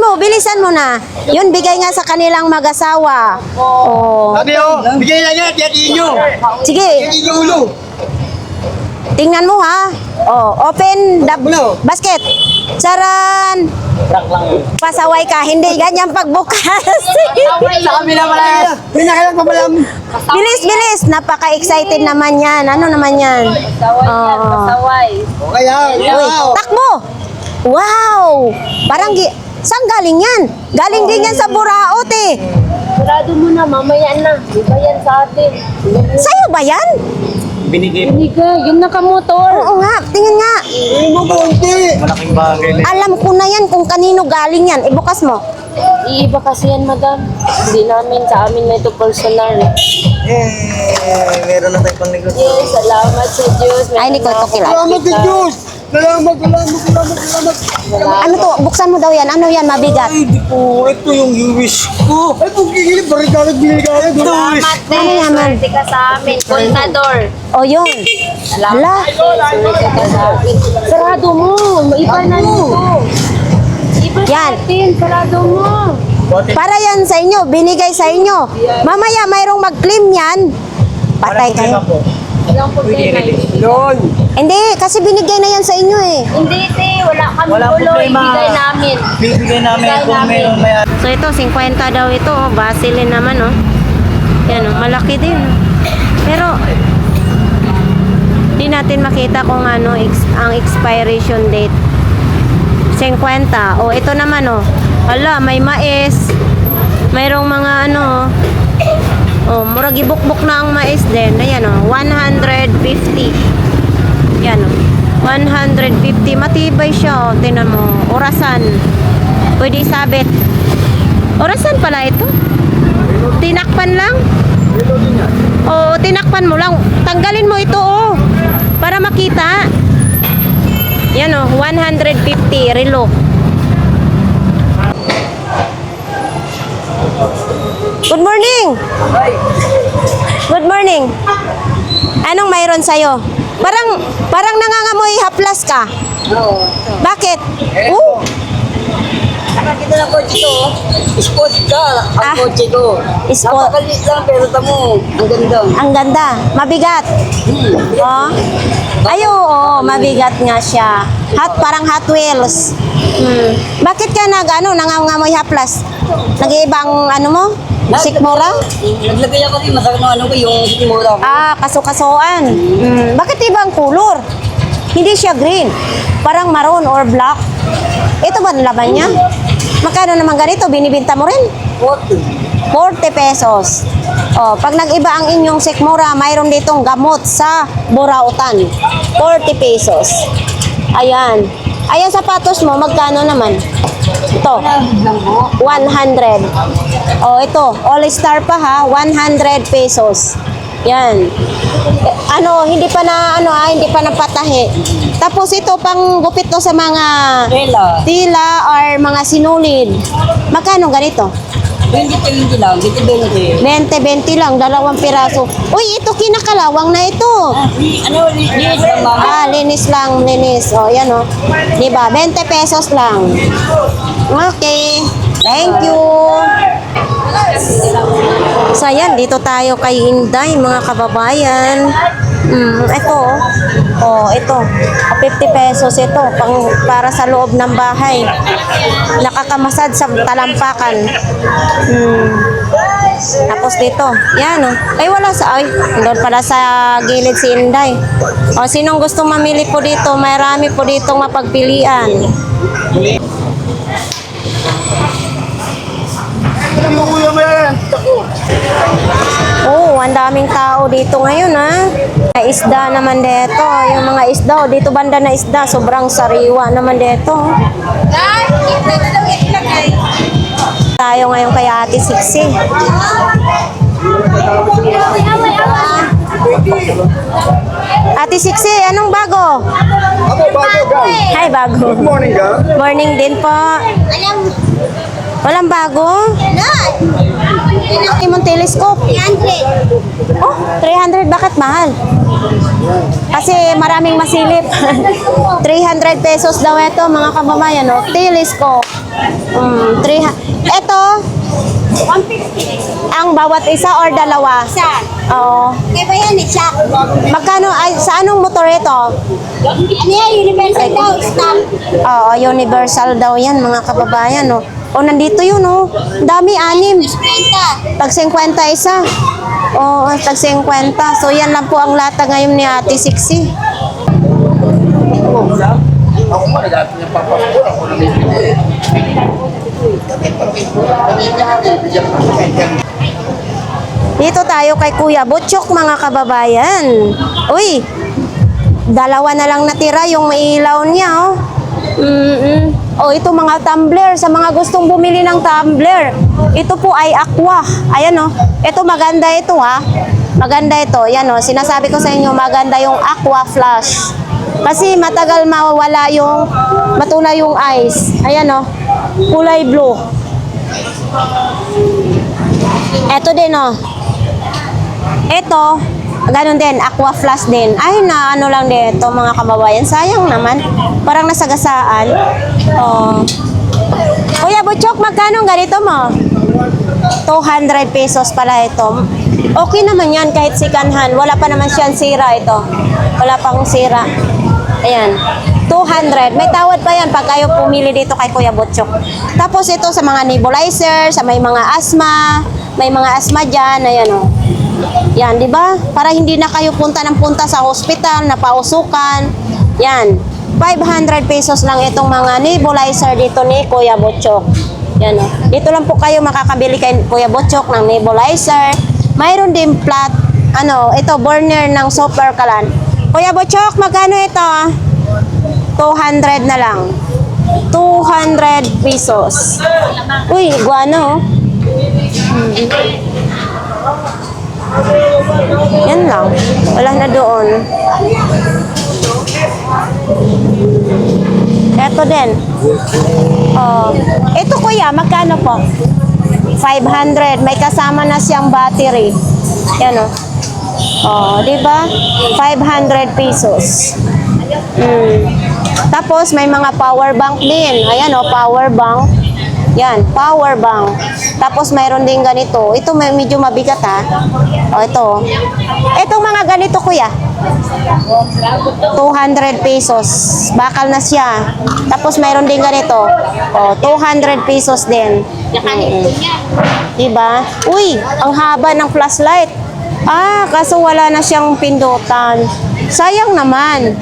mo na. Yun, bigay nga sa kanilang mag-asawa. Oh. Sabi o, bigyan lang yan, tiyatiin nyo. Sige, Tiyatiin nyo ulo. tingnan mo ha. Oh, open the basket. Charan! Pasaway ka, hindi ganyan pagbukas. Sa kabila pala yan. Pinakalang pabalam. Bilis. Napaka-excited naman yan. Ano naman yan? Pasaway. Okay yan. Uy, takbo! Wow! Parang, saan galing yan? Galing din yan sa Buraot eh. Sarado mo na, mamaya na. Di ba yan sa atin? Sa'yo ba yan? Binigay. Yung nakamotor. Oo nga, tingin nga. Hindi mo konti. Malaking bagay na. Alam ko na yan kung kanino galing yan. Ibukas mo. Iiba kasi yan, madam. Hindi namin, sa amin na ito personal. Meron na tayong pangnegosyo. Yes, salamat sa Diyos. Ay, hindi ko ito kilala. Salamat sa Diyos. Salamat. Ano to? Buksan mo daw yan. Ano yan? Mabigat. Ay, di po. Ito yung wish ko. Ay, kung gigilip, barigalag. Salamat Ano din. naman? Swerte ka sa amin. Contador. O yun. Hala. Swerte ka sa amin. Sarado mo. Iba na nito. Iba Yan. sa atin. Sarado mo. Para yan sa inyo. Binigay sa inyo. Mamaya mayroong mag-claim yan. Patay kayo. Walang problema. Yun. Hindi, kasi binigay na yan sa inyo eh. Hindi, te. Wala kami gulo. Ibigay namin. Bibigay namin Bigay kung namin. meron may So ito, 50 daw ito. Oh. Vaseline naman oh. Yan oh, malaki din. Oh. Pero, Hindi natin makita kung ano ang expiration date. 50. O, ito naman, o. Ala, may mais. Mayroong mga ano, o. Murag ibukbok na ang mais din. Ayan, o. 150. Yan, o. 150. Matibay siya, o. Tingnan mo. Orasan. Pwede isabit. Orasan pala ito. Tinakpan lang. O, tinakpan mo lang. Tanggalin mo ito, o. Para makita. Yan o, 150 relo. Good morning! Good morning! Anong mayroon sa'yo? Parang nangangamoy haplas ka. Oo. Bakit? Nakakita ng kotse ko. Sport ka. Ang kotse ko. Sport. Napakaliit lang pero tamo. Ang ganda. Ang ganda. Mabigat. Oh. Ay, oo, mabigat nga siya. Parang Hot Wheels. Bakit ka nangangamoy haplas? Nag-iibang ano mo? Sikmura? Naglagay ako rin. Masarap ng ano ko yung sikmura ko. Kaso-kasuan. Bakit ibang kulor? Hindi siya green. Parang maroon or black. Ito ba ang laban niya? Magkano naman ganito? Binibinta mo rin? 40 pesos. O, pag nag-iba ang inyong sikmura, mayroon ditong gamot sa Burautan. 40 pesos. Ayan. Ayan sapatos mo, magkano naman? Ito. 100. O, ito. All Star pa ha. 100 pesos. Yan. Hindi pa napatahi. Tapos ito pang gupit to sa mga tila or mga sinulid. Magkano ganito? 20 lang. 20. 20 lang, 2 piraso. Uy, ito kinakalawang na ito. Linis lang mama. Linis. O, yan o. Diba? 20 pesos lang. Okay. Thank you. So, yan. Dito tayo kay Inday, mga kababayan. Ito. Ito. 50 pesos ito. Para sa loob ng bahay. Nakakamasad sa talampakan. Tapos dito. Yan o. Ay, wala sa... Ay, doon pala sa gilid si Inday. O, sinong gustong mamili po dito? Marami po ditong mapagpilian. Ang daming tao dito ngayon ha. May isda naman dito. Yung mga isda, dito banda na isda, sobrang sariwa naman dito. Tayo ngayon kay Ate Siksi. Ate Siksi, anong bago? Hi, bago. Good morning, ka. Morning din po. Walang bago? Yung telescope. 300. Oh, 300. Bakit mahal? Kasi maraming masilip. 300 pesos daw ito, mga kababayan. Oh, telescope. Ito, 150. ang bawat isa or dalawa? Isa. Oo. Kaya ba yan, isa? Magkano? Sa anong motor ito? Ano yan, universal daw, stop. Oo, universal daw yan, mga kababayan. Oh. Nandito yun, oh. Dami, 6. 50. Tag 50 isa. Oo, tag 50. So, yan lang po ang lata ngayon ni Ate Siksi. Ako mo, nag-atin yung papasko. Ako na may pinili. Dito tayo kay Kuya Butchok, mga kababayan. Uy, 2 na lang natira yung ilaw niya, oh. Ito mga tumbler. Sa mga gustong bumili ng tumbler, ito po ay aqua. Ayan, oh. Ito maganda ito, ha. Maganda ito. Yan, oh. Sinasabi ko sa inyo, maganda yung aqua flash. Kasi matagal mawawala matuna yung ice. Ayan, oh. Kulay blue. Ito din, oh. Ito, ganun din, aqua flash din. Ay, ano lang dito, mga kababayan. Sayang naman. Parang nasagasaan. Oh. Kuya Butchok, magkano ganito mo? 200 pesos pala ito. Okay naman yan kahit second hand. Wala pa naman siyang sira ito. Wala pang sira. Ayan. 200. May tawad pa yan pag kayo pumili dito kay Kuya Butchok. Tapos ito sa mga nebulizer, sa may mga asthma. May mga asthma dyan. Ayan, o. Yan, di ba? Para hindi na kayo punta ng punta sa hospital, napausukan. Yan. 500 pesos lang itong mga nebulizer dito ni Kuya Butchok. Yan o. Dito lang po kayo makakabili kay Kuya Butchok ng nebulizer. Mayroon din ito, burner ng super kalan. Kuya Butchok, magkano ito? 200 na lang. 200 pesos. Uy, guano. Yan lang. Wala na doon. Ito din. Oh, ito kuya, magkano po? 500. May kasama na siyang battery. Yan oh. Oh, di ba? 500 pesos. Tapos may mga power bank din. Ayan oh, power bank. Yan, power bank. Tapos mayroon din ganito. Ito medyo mabigat ha. O ito. Itong mga ganito kuya. 200 pesos. Bakal na siya. Tapos mayroon din ganito. O, 200 pesos din. Diba? Uy, ang haba ng flashlight. Ah, kaso wala na siyang pindutan. Sayang naman.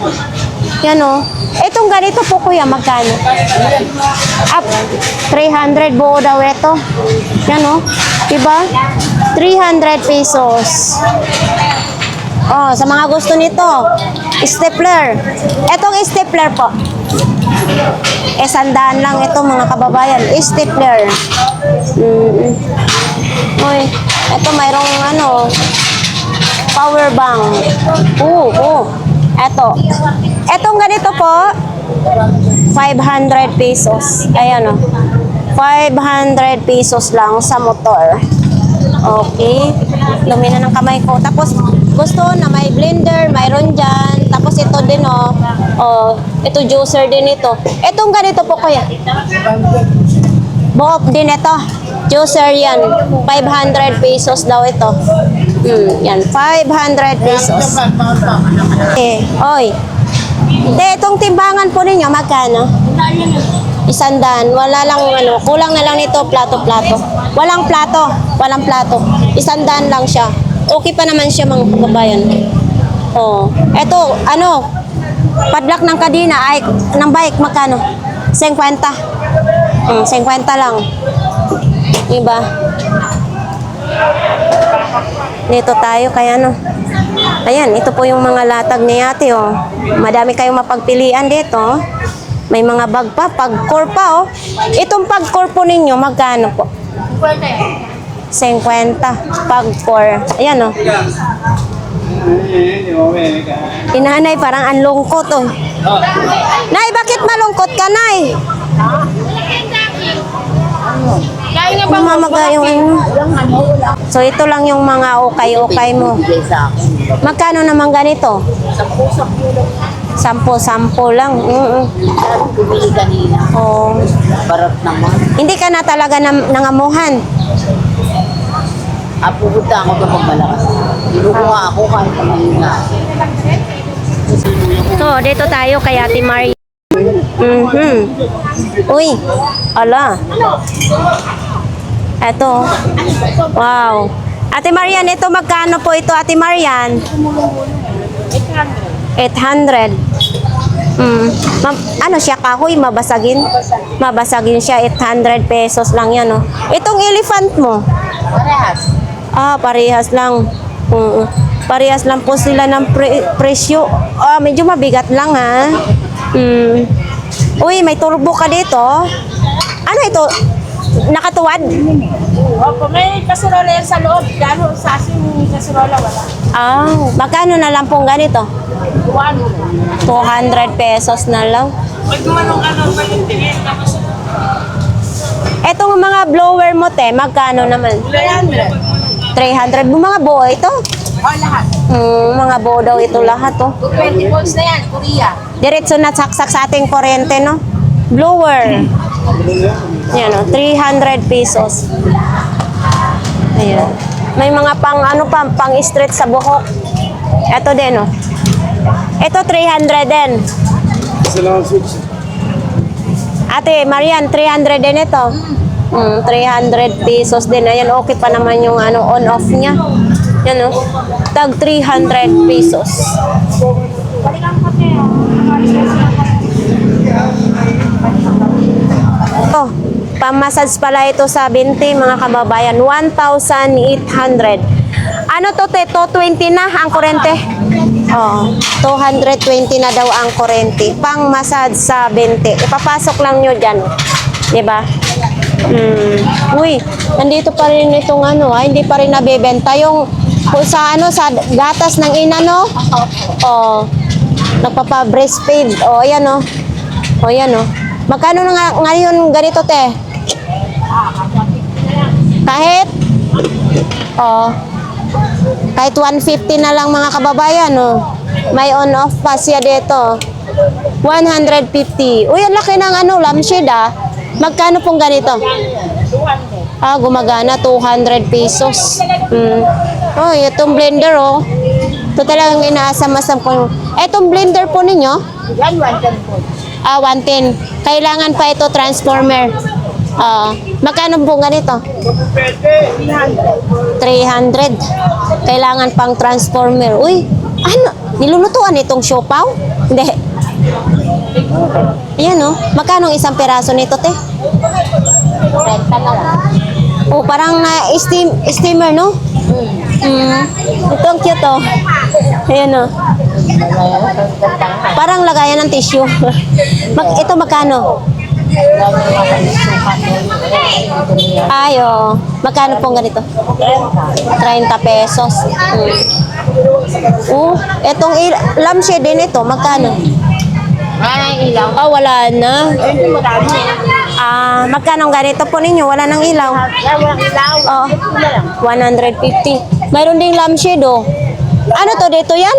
Yan o. Itong ganito po kuya, magkano? Up, 300 buo daw ito. Yan o. Diba? 300 pesos. Oh, sa mga gusto nito, stapler. Etong stapler po. 100 lang ito mga kababayan. Stapler. Uy, ito mayroong power bank. Eto. Etong ganito po, 500 pesos. Ayan o. 500 pesos lang sa motor. Okay. Lumi na ng kamay ko. Tapos, gusto na may blender, mayroon dyan. Tapos ito din o. Oh, ito juicer din ito. Etong ganito po kuya. Buhok din ito. Juicer yan. 500 pesos daw ito. Yan. 500 pesos. Oy. Itong timbangan po ninyo, magkano? 100. Wala lang kulang na lang nito plato-plato. Walang plato. 100 lang siya. Okay pa naman siya mga kababayan. Oh. Ito, padlock ng kadena ay ng bike magkano? 50. 50 lang. Diba? Dito tayo kaya Ayan, ito po yung mga latag ni ate oh. Madami kayong mapagpilian dito. May mga bag pa, pag-core pa oh. Itong pag-core po ninyo, magkano po? 50. Pag-core. Ayan oh. Inanay, parang ang lungkot oh. Nay, bakit malungkot ka, Nay? Mamaga yung So, ito lang yung mga okay-okay mo. Magkano naman ganito? 10 lang. Bumili kanina. Oh. Barat naman. Hindi ka na talaga nangamuhan. Pupunta ako doon pag malakas. Inukuha ako kahit mahina. So, dito tayo kay Ate Maria. Uy, ala. Eto. Wow. Ate Marian, ito magkano po ito, Ate Marian? 800. Ano siya, kahoy, mabasagin? Mabasagin siya, 800 pesos lang yan, oh. Itong elephant mo? Parehas. Ah, parehas lang. Parehas lang po sila ng presyo. Ah, medyo mabigat lang, ha? Uy, may turbo ka dito. Ano ito? Nakatuwad? Opo, may kasurola yan sa loob. Gano'n sa asin yung kasurola wala. Ah, magkano na lang pong ganito? 200 pesos na lang. Pag gumanong ka ng palintingin, tapos Etong mga blower mo, te, magkano naman? 300. Mga buo ito? lahat. Mga buo daw ito lahat, oh. 20 volts na yan, Korea. Diretso na saksak sa ating kuryente, no? Blower. Yan, oh, 300 pesos. Ayan. May mga pang straight sa buhok. Ito din, oh. Ito 300 din. Ate, Marian, 300 din ito. 300 pesos din. Ayan, okay pa naman yung on-off niya. Yan o. Tag 300 pesos. Balikan ko te. Oh, pamassage pala ito sa 20 mga kababayan. 1,800. Ano to te? 220 na ang kurente? Oo. 220 na daw ang kurente. Pang massage sa 20. Ipapasok lang nyo dyan. Diba? Uy, nandito pa rin itong ano, hindi pa rin nabebenta. Yung kung sa ano, sa gatas ng ina, no? Oh, nagpapa-breastfeed. Oh, ayan, oh. Oh, ayan, oh. Magkano na ngayon ganito, te? Kahit? Oh, kahit 150 na lang mga kababayan, oh. May on-off pa siya dito. 150. Uy, ang laki ng ano, lampshade, ah. Magkano pong ganito? Ah, gumagana, 200 pesos. Oh, itong blender, oh. Ito talagang inaasam-asam ko. Itong blender po ninyo? Yan, 110 po. Ah, 110. Kailangan pa ito transformer. Magkano po ganito? 300. Kailangan pang transformer. Uy, ano? Nilulutuan itong siopaw? Hindi. Ayan, oh. Magkano isang peraso nito, te? 30 na lang. Oh, parang steamer, no? Ito ang cute, oh. Ayan, oh. Parang lagayan ng tissue. Ito magkano? Ay, oh. Magkano pong ganito? 30 pesos. Oh, etong lampshade din ito, magkano? Wala yung ilaw. Oh, wala na. Hindi mo dami. Magkano ganito po ninyo? Wala nang ilaw. Yan, walang ilaw. Oh, 150. Mayroon ding lampshade, oh. Ano to, dito yan?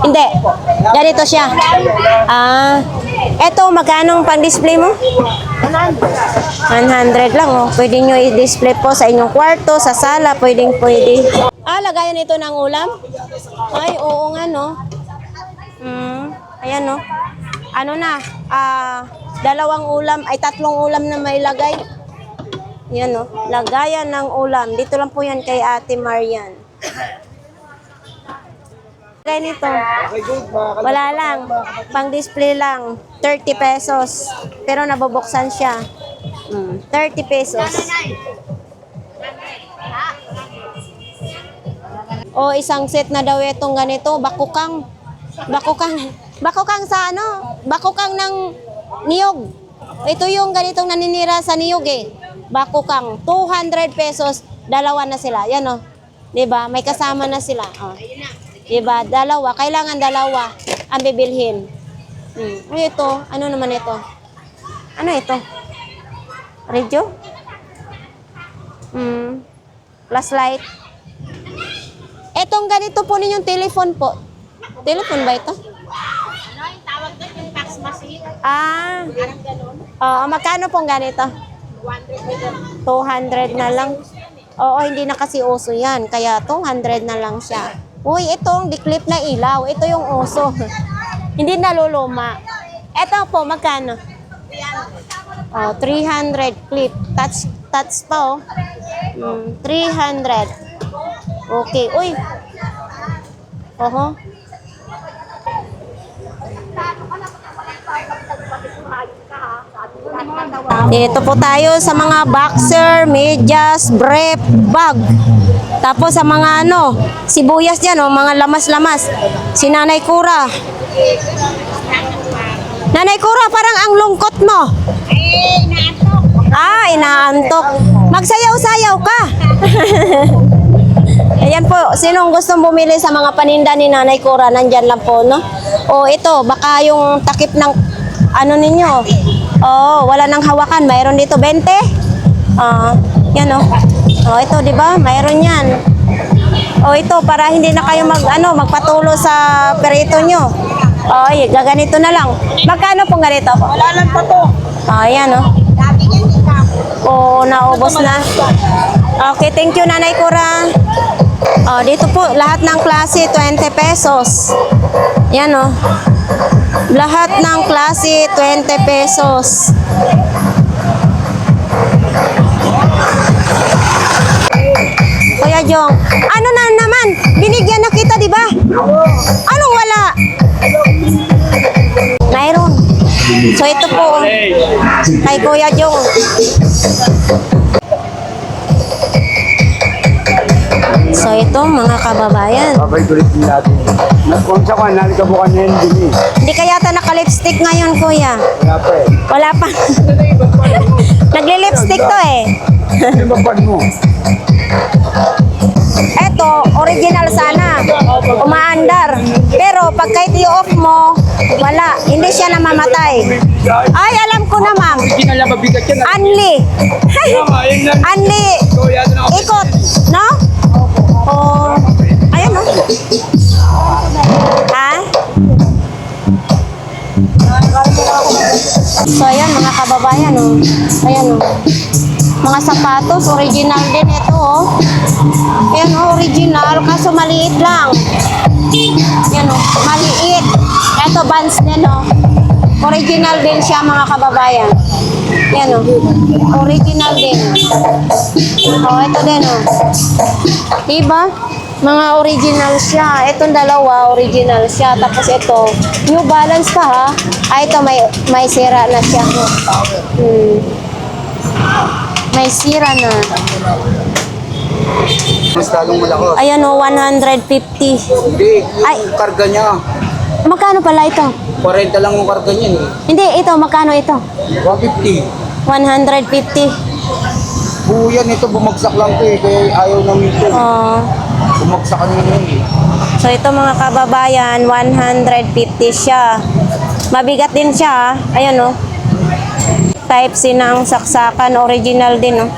Hindi. Ganito siya. Eto, magkano pang-display mo? 100 lang, oh. Pwede nyo i-display po sa inyong kwarto, sa sala, pwede. Lagayan ito ng ulam? Ay, oo nga, no. Ayan, no. Ano na, tatlong ulam na may lagay. Yan, no. Lagayan ng ulam. Dito lang po yan kay Ate Marian. Lagay nito. Wala lang. Pang-display lang. 30 pesos. Pero nabubuksan siya. 30 pesos. O, isang set na daw itong ganito. Bakukang sa ano? Bakukang ng niyog. Ito yung ganitong naninira sa niyog, eh. Bakukang. 200 pesos. Dalawa na sila. Yan, oh. Diba? May kasama na sila. Oh. Diba? Dalawa. Kailangan dalawa ang bibilhin. Ito. Ano naman ito? Ano ito? Radio? Flashlight. Etong ganito po ninyong telephone po. Telephone ba ito? Ano yung tawag doon? Yung fax machine? Parang ganun. Oo, magkano pong ganito? 200 na lang. Oo, hindi na kasi uso yan. Kaya 200 na lang siya. Uy, itong diklip na ilaw. Ito yung uso. Hindi naluluma. Ito po, magkano? 300 clip. Touch pa, oh. 300. Okay. Uy. Oho. Dito po tayo sa mga boxer, medyas, brief, bag. Tapos sa mga sibuyas dyan, mga lamas-lamas. Si Nanay Kura. Nanay Kura, parang ang lungkot mo. Inaantok. Magsayaw-sayaw ka. Ayan po, sinong gustong bumili sa mga paninda ni Nanay Kura, nandyan lang po, no? O ito, baka yung takip ng ninyo. Wala nang hawakan. Mayroon dito 20. Yan, oh. Ito, di ba? Mayroon yan. Ito, para hindi na kayo magpatulo sa perito nyo. Gaganito na lang. Magkano pong ganito? Wala lang pa to. Ayan, oh. Naubos na. Okay, thank you, Nanay Kura. Dito po, lahat ng klase, 20 pesos. Yan, oh. Lahat ng klase, 20 pesos. Kuya Kuya Jong. Ano na naman? Binigyan na kita, di ba? Anong wala? Mayroon. So ito po kay Kuya Jong. So ito mga kababayan. Babay tuloy din natin. Kung sa kan, nalikabukan na yun din eh. Hindi ka yata naka-lipstick ngayon, Kuya. Wala pa eh. Wala pa. Nagli-lipstick to eh. Ano ba pag mo? Eto, original sana. Umaandar. Pero pag kahit i-off mo, wala. Hindi siya namamatay. Ay, alam ko na, ma'am. Original na mabigat yan. Anli. Anli. Ikot. No? Oh. Ayun, no? Ha? So, ayan, mga kababayan, oh. Ayan, oh. Mga sapatos, original din ito, oh. Ayan, oh, original, kaso maliit lang. Ayan, oh, maliit. Ito, Vans din, oh. Original din siya, mga kababayan. Ayan, oh. Original din. Oh, ito din, oh. Diba? Mga original siya. Itong dalawa, original siya. Tapos ito, New Balance pa, ha? Ah, ito, may sira na siya. May sira na. Mas lalong malakot. Ayan, oh, 150. Hindi, Ay. yung karga niya. Magkano pala ito? 40 lang yung karga niya eh. Hindi, ito, magkano ito? 150. 150. Buo yan, ito bumagsak lang to eh. Kaya ayaw namin ito. Oh. Bumagsak ka naman yun eh. So ito mga kababayan, 150 siya. Mabigat din siya, ah. Ayan, oh. Type C na ang saksakan, original din, oh.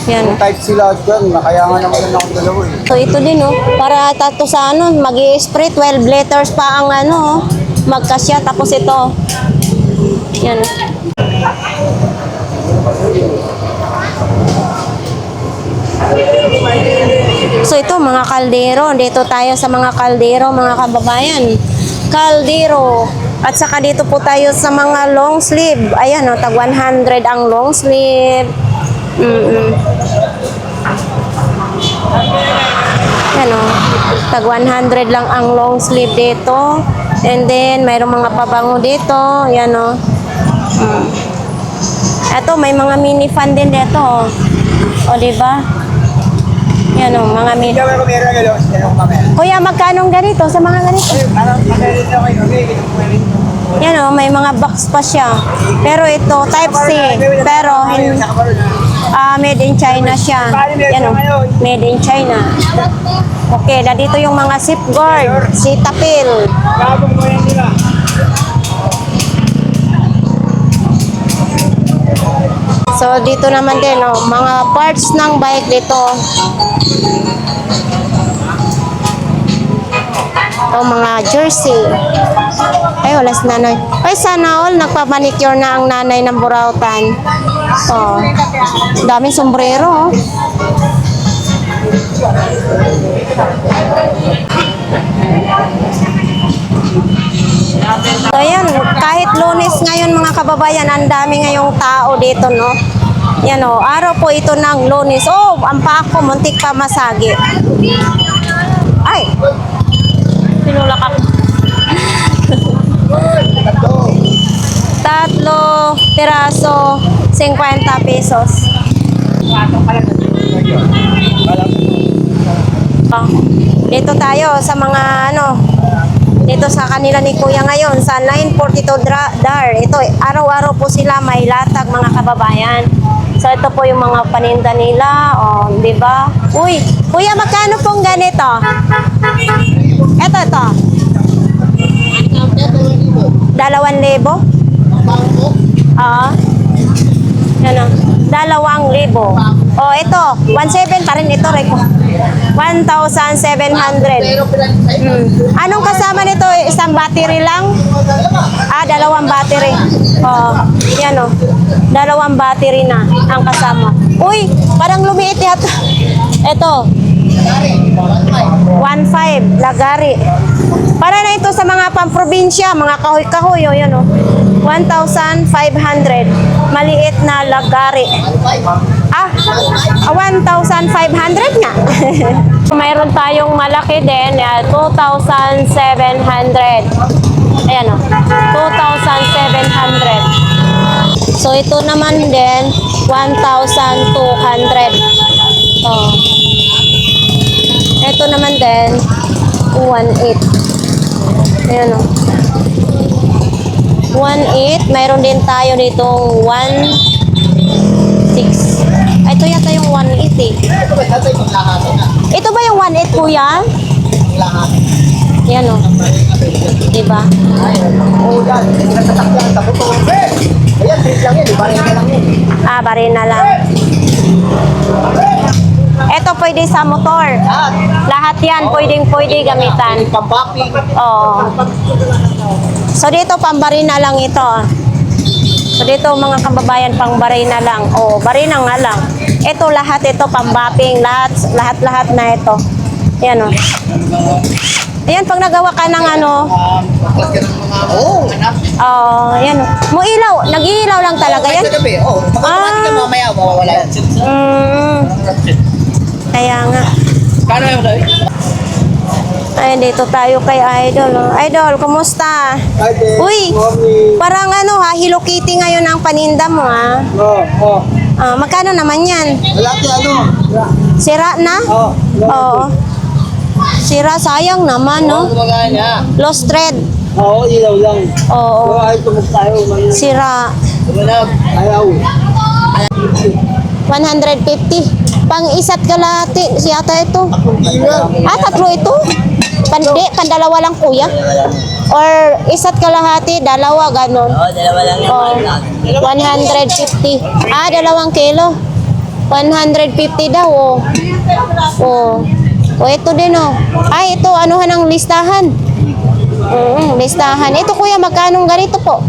Yan. Yung type sila dyan, kaya nga naman lang akong dalawa eh. So ito din, oh. Para tato sa ano, mag-i-spray 12 letters pa ang ano, oh. Magkasya, tapos ito. Yan. So ito mga kaldero, dito tayo sa mga kaldero, mga kababayan. Kaldero. At saka dito po tayo sa mga long sleeve. Ayan, oh, tag 100 ang long sleeve. Yan, oh, tag 100 lang ang long sleeve dito. And then mayroong mga pabango dito. Yan, oh. Ito, may mga mini fan din dito, oh. O, diba? Yan, oh, mga mini. Kuya, magkano ganito sa mga ganito? Yan, oh, may mga box pa siya. Pero ito, type C. Pero, made in China siya. Yan, oh, made in China. Okay, dito yung mga zip guard, Cetaphil. So, dito naman din, oh, mga parts ng bike dito. O, mga jersey. Ay, wala si nanay. Ay, sana all, nagpamanicure na ang nanay ng Burautan. Oh, daming sombrero, oh. So, ayan, kahit Lunes ngayon mga kababayan, ang dami ngayong tao dito, no? Yan, o, araw po ito ng Lunes. Oh, ang paa ko, muntik pa masagi. Ay! Pinulak ako. Tatlo piraso, 50 pesos. Dito tayo sa mga ano, dito sa kanila ni Kuya ngayon sa 942 Dar. Ito, araw-araw po sila may latag mga kababayan. So ito po yung mga paninda nila, oh, 'di ba? Uy, Kuya, magkano pong ganito? Ito. 2,000? Oo. Ano? 2,000. Oh, ito, 1,700 pa rin ito, Reko. 1,700. Anong kasama nito? Isang battery lang? Ah, 2 battery. Oh, yan, oh. 2 battery na ang kasama. Uy, parang lumiit yata. Ito. 1,500 lagari. Para na ito sa mga pamprobinsya, mga kahoy-kahoy, oh, yan, oh. 1,500. Maliit na lagari. 1,500 nga. Mayroon tayong malaki din, 2,700. Ayan o, 2,700. So, ito naman din, 1,200. Oh. Ito naman din, 1,800. Ayan o. 1,800. Mayroon din tayo ditong 1,600. Ito yata yung 1,800 eh. Ito ba yung 1,800 kuya? Yan o. Diba? Ah, barina lang. Ito pwede sa motor. Lahat yan pwede gamitan. Oo. So dito pambarina lang ito. So dito mga kababayan pangbarina lang. O, barina nga lang. Ito lahat ito pambaping, lahat na ito. Yan o. Ayan, pag nagawa ka ng ano. Yan o. Muilaw, nag-iilaw lang talaga yan. Mamaya, mawawala yan. Kaya nga. Ay, dito tayo kay Idol. Oh. Idol, kumusta? Uy, parang ano ha, Hello Kitty ngayon ang paninda mo ha. Magkano naman yan? Sira na? Oo. Sira, sayang naman, no? Lost thread. Oo, ilaw lang. Oo. Ay, tumog tayo. Sira. Ayaw. 150. Pang isa't kalahati. Siyata ito. Tatlo ito? Pandalawa lang kuya? Or isa't kalahati, dalawa, ganon? Oo, dalawa lang yan. 150. 2 kilo. 150 daw, oh. Ito din, oh. Ay, ito, anuhan ang listahan. Listahan. Ito, kuya, magkano ganito po?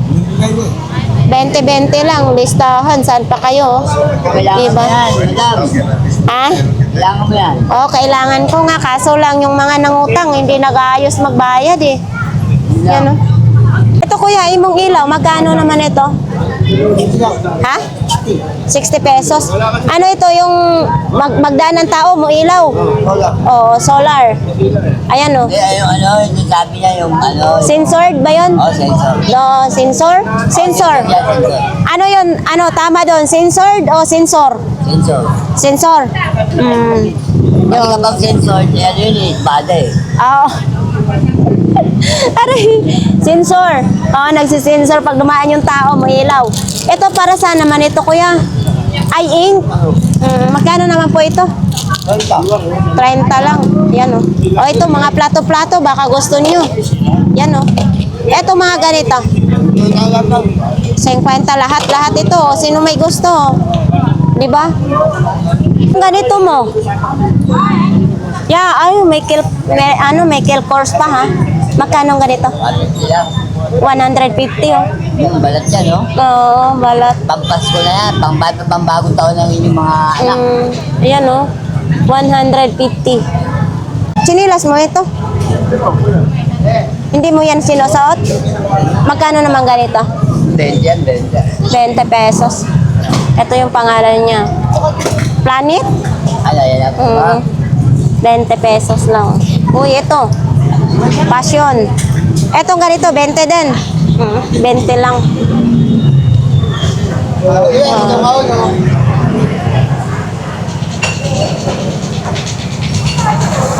20-20 lang, listahan. Saan pa kayo? Kailangan Diba? mo yan, madam. Ha? Kailangan mo yan. Kailangan ko nga. Kaso lang yung mga nangutang, hindi nag-aayos magbayad eh. Yan, oh. Ito, kuya, imong ilaw. Magkano naman ito? Ha? 60 pesos. Ano ito yung magdaan ng tao mo ilaw? Oo, solar. Ayan o. Yung sabi niya yung Sensored ba yun? sensor. Sensor? Sensor. Ano yun? Tama doon? Sensored o sensor? Sensor. Sensor. Kasi kapag sensor, yun bada eh. Oo. Aray, sensor. Nagsisensor pag dumaan yung tao, may ilaw. Ito para saan naman ito, kuya? Ay, ink. Magkano naman po ito? 30 lang. Yan o. Ito, mga plato-plato, baka gusto niyo. Yan o. Ito, mga ganito. 50 lahat ito. Sino may gusto? Di ba? Ganito mo. Yeah, may kill course pa ha. Magkano ganito? 150 oh. Yung balat yan, no? Oo, balat. Pampasko na yan, pambagong taon ng inyong mga anak. Ayan oh. 150. Sinilas mo ito? Hindi mo yan sinusuot? Magkano naman ganito? 20 yan, 20 pesos. Ito yung pangalan niya. Planet? Yan ako. 20 pesos lang. Uy, ito. Passion. Etong ganito, 20 din. 20 lang.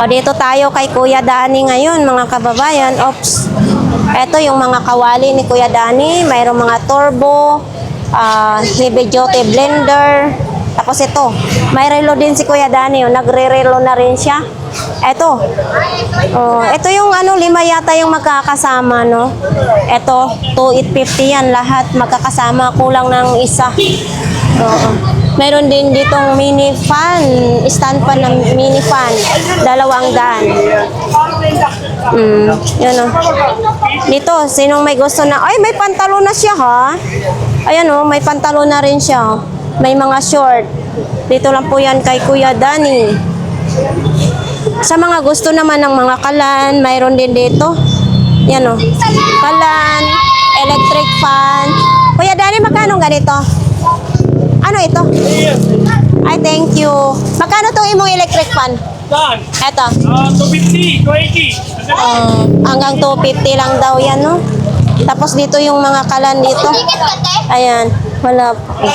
Dito tayo kay Kuya Danny ngayon, mga kababayan. Oops. Ito yung mga kawali ni Kuya Danny. Mayroong mga turbo, heavy duty blender. Tapos ito, may relo din si Kuya Danny. Nagre-relo na rin siya. Ito. Ito yung 5 yata yung magkakasama, no? Ito, 2,850 yan. Lahat magkakasama. Kulang ng isa. Meron din ditong mini fan. Stand pa ng mini fan. 200. Yan o. Dito, sinong may gusto na, ay may pantalo na siya ha. Ayan o, may pantalo na rin siya. May mga short. Dito lang po yan kay Kuya Danny. Sa mga gusto naman ng mga kalan, mayroon din dito. Yan o. Kalan, electric fan. Kuya Danny, magkano ganito? Ano ito? Ay, thank you. Magkano tong imong electric fan? Saan? Eto. 250, 280. Hanggang 250 lang daw yan, no? Tapos dito yung mga kalan dito. Ayan, wala po.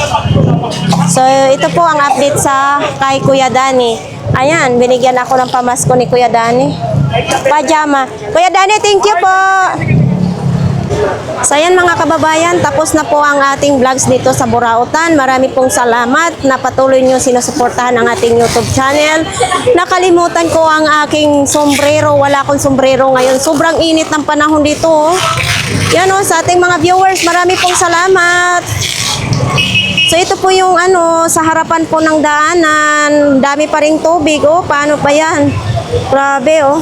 So, ito po ang update sa kay Kuya Dani. Ayan, binigyan ako ng pamasko ni Kuya Dani. Pajama. Kuya Dani, thank you po. So ayan mga kababayan, tapos na po ang ating vlogs dito sa Burautan. Marami pong salamat na patuloy nyo sinusuportahan ang ating YouTube channel. Nakalimutan ko ang aking sombrero. Wala akong sombrero ngayon. Sobrang init ng panahon dito. Oh. Yan o, sa ating mga viewers, marami pong salamat. So ito po yung sa harapan po ng daanan. Dami pa ring tubig. Oh, paano pa yan? Grabe oh.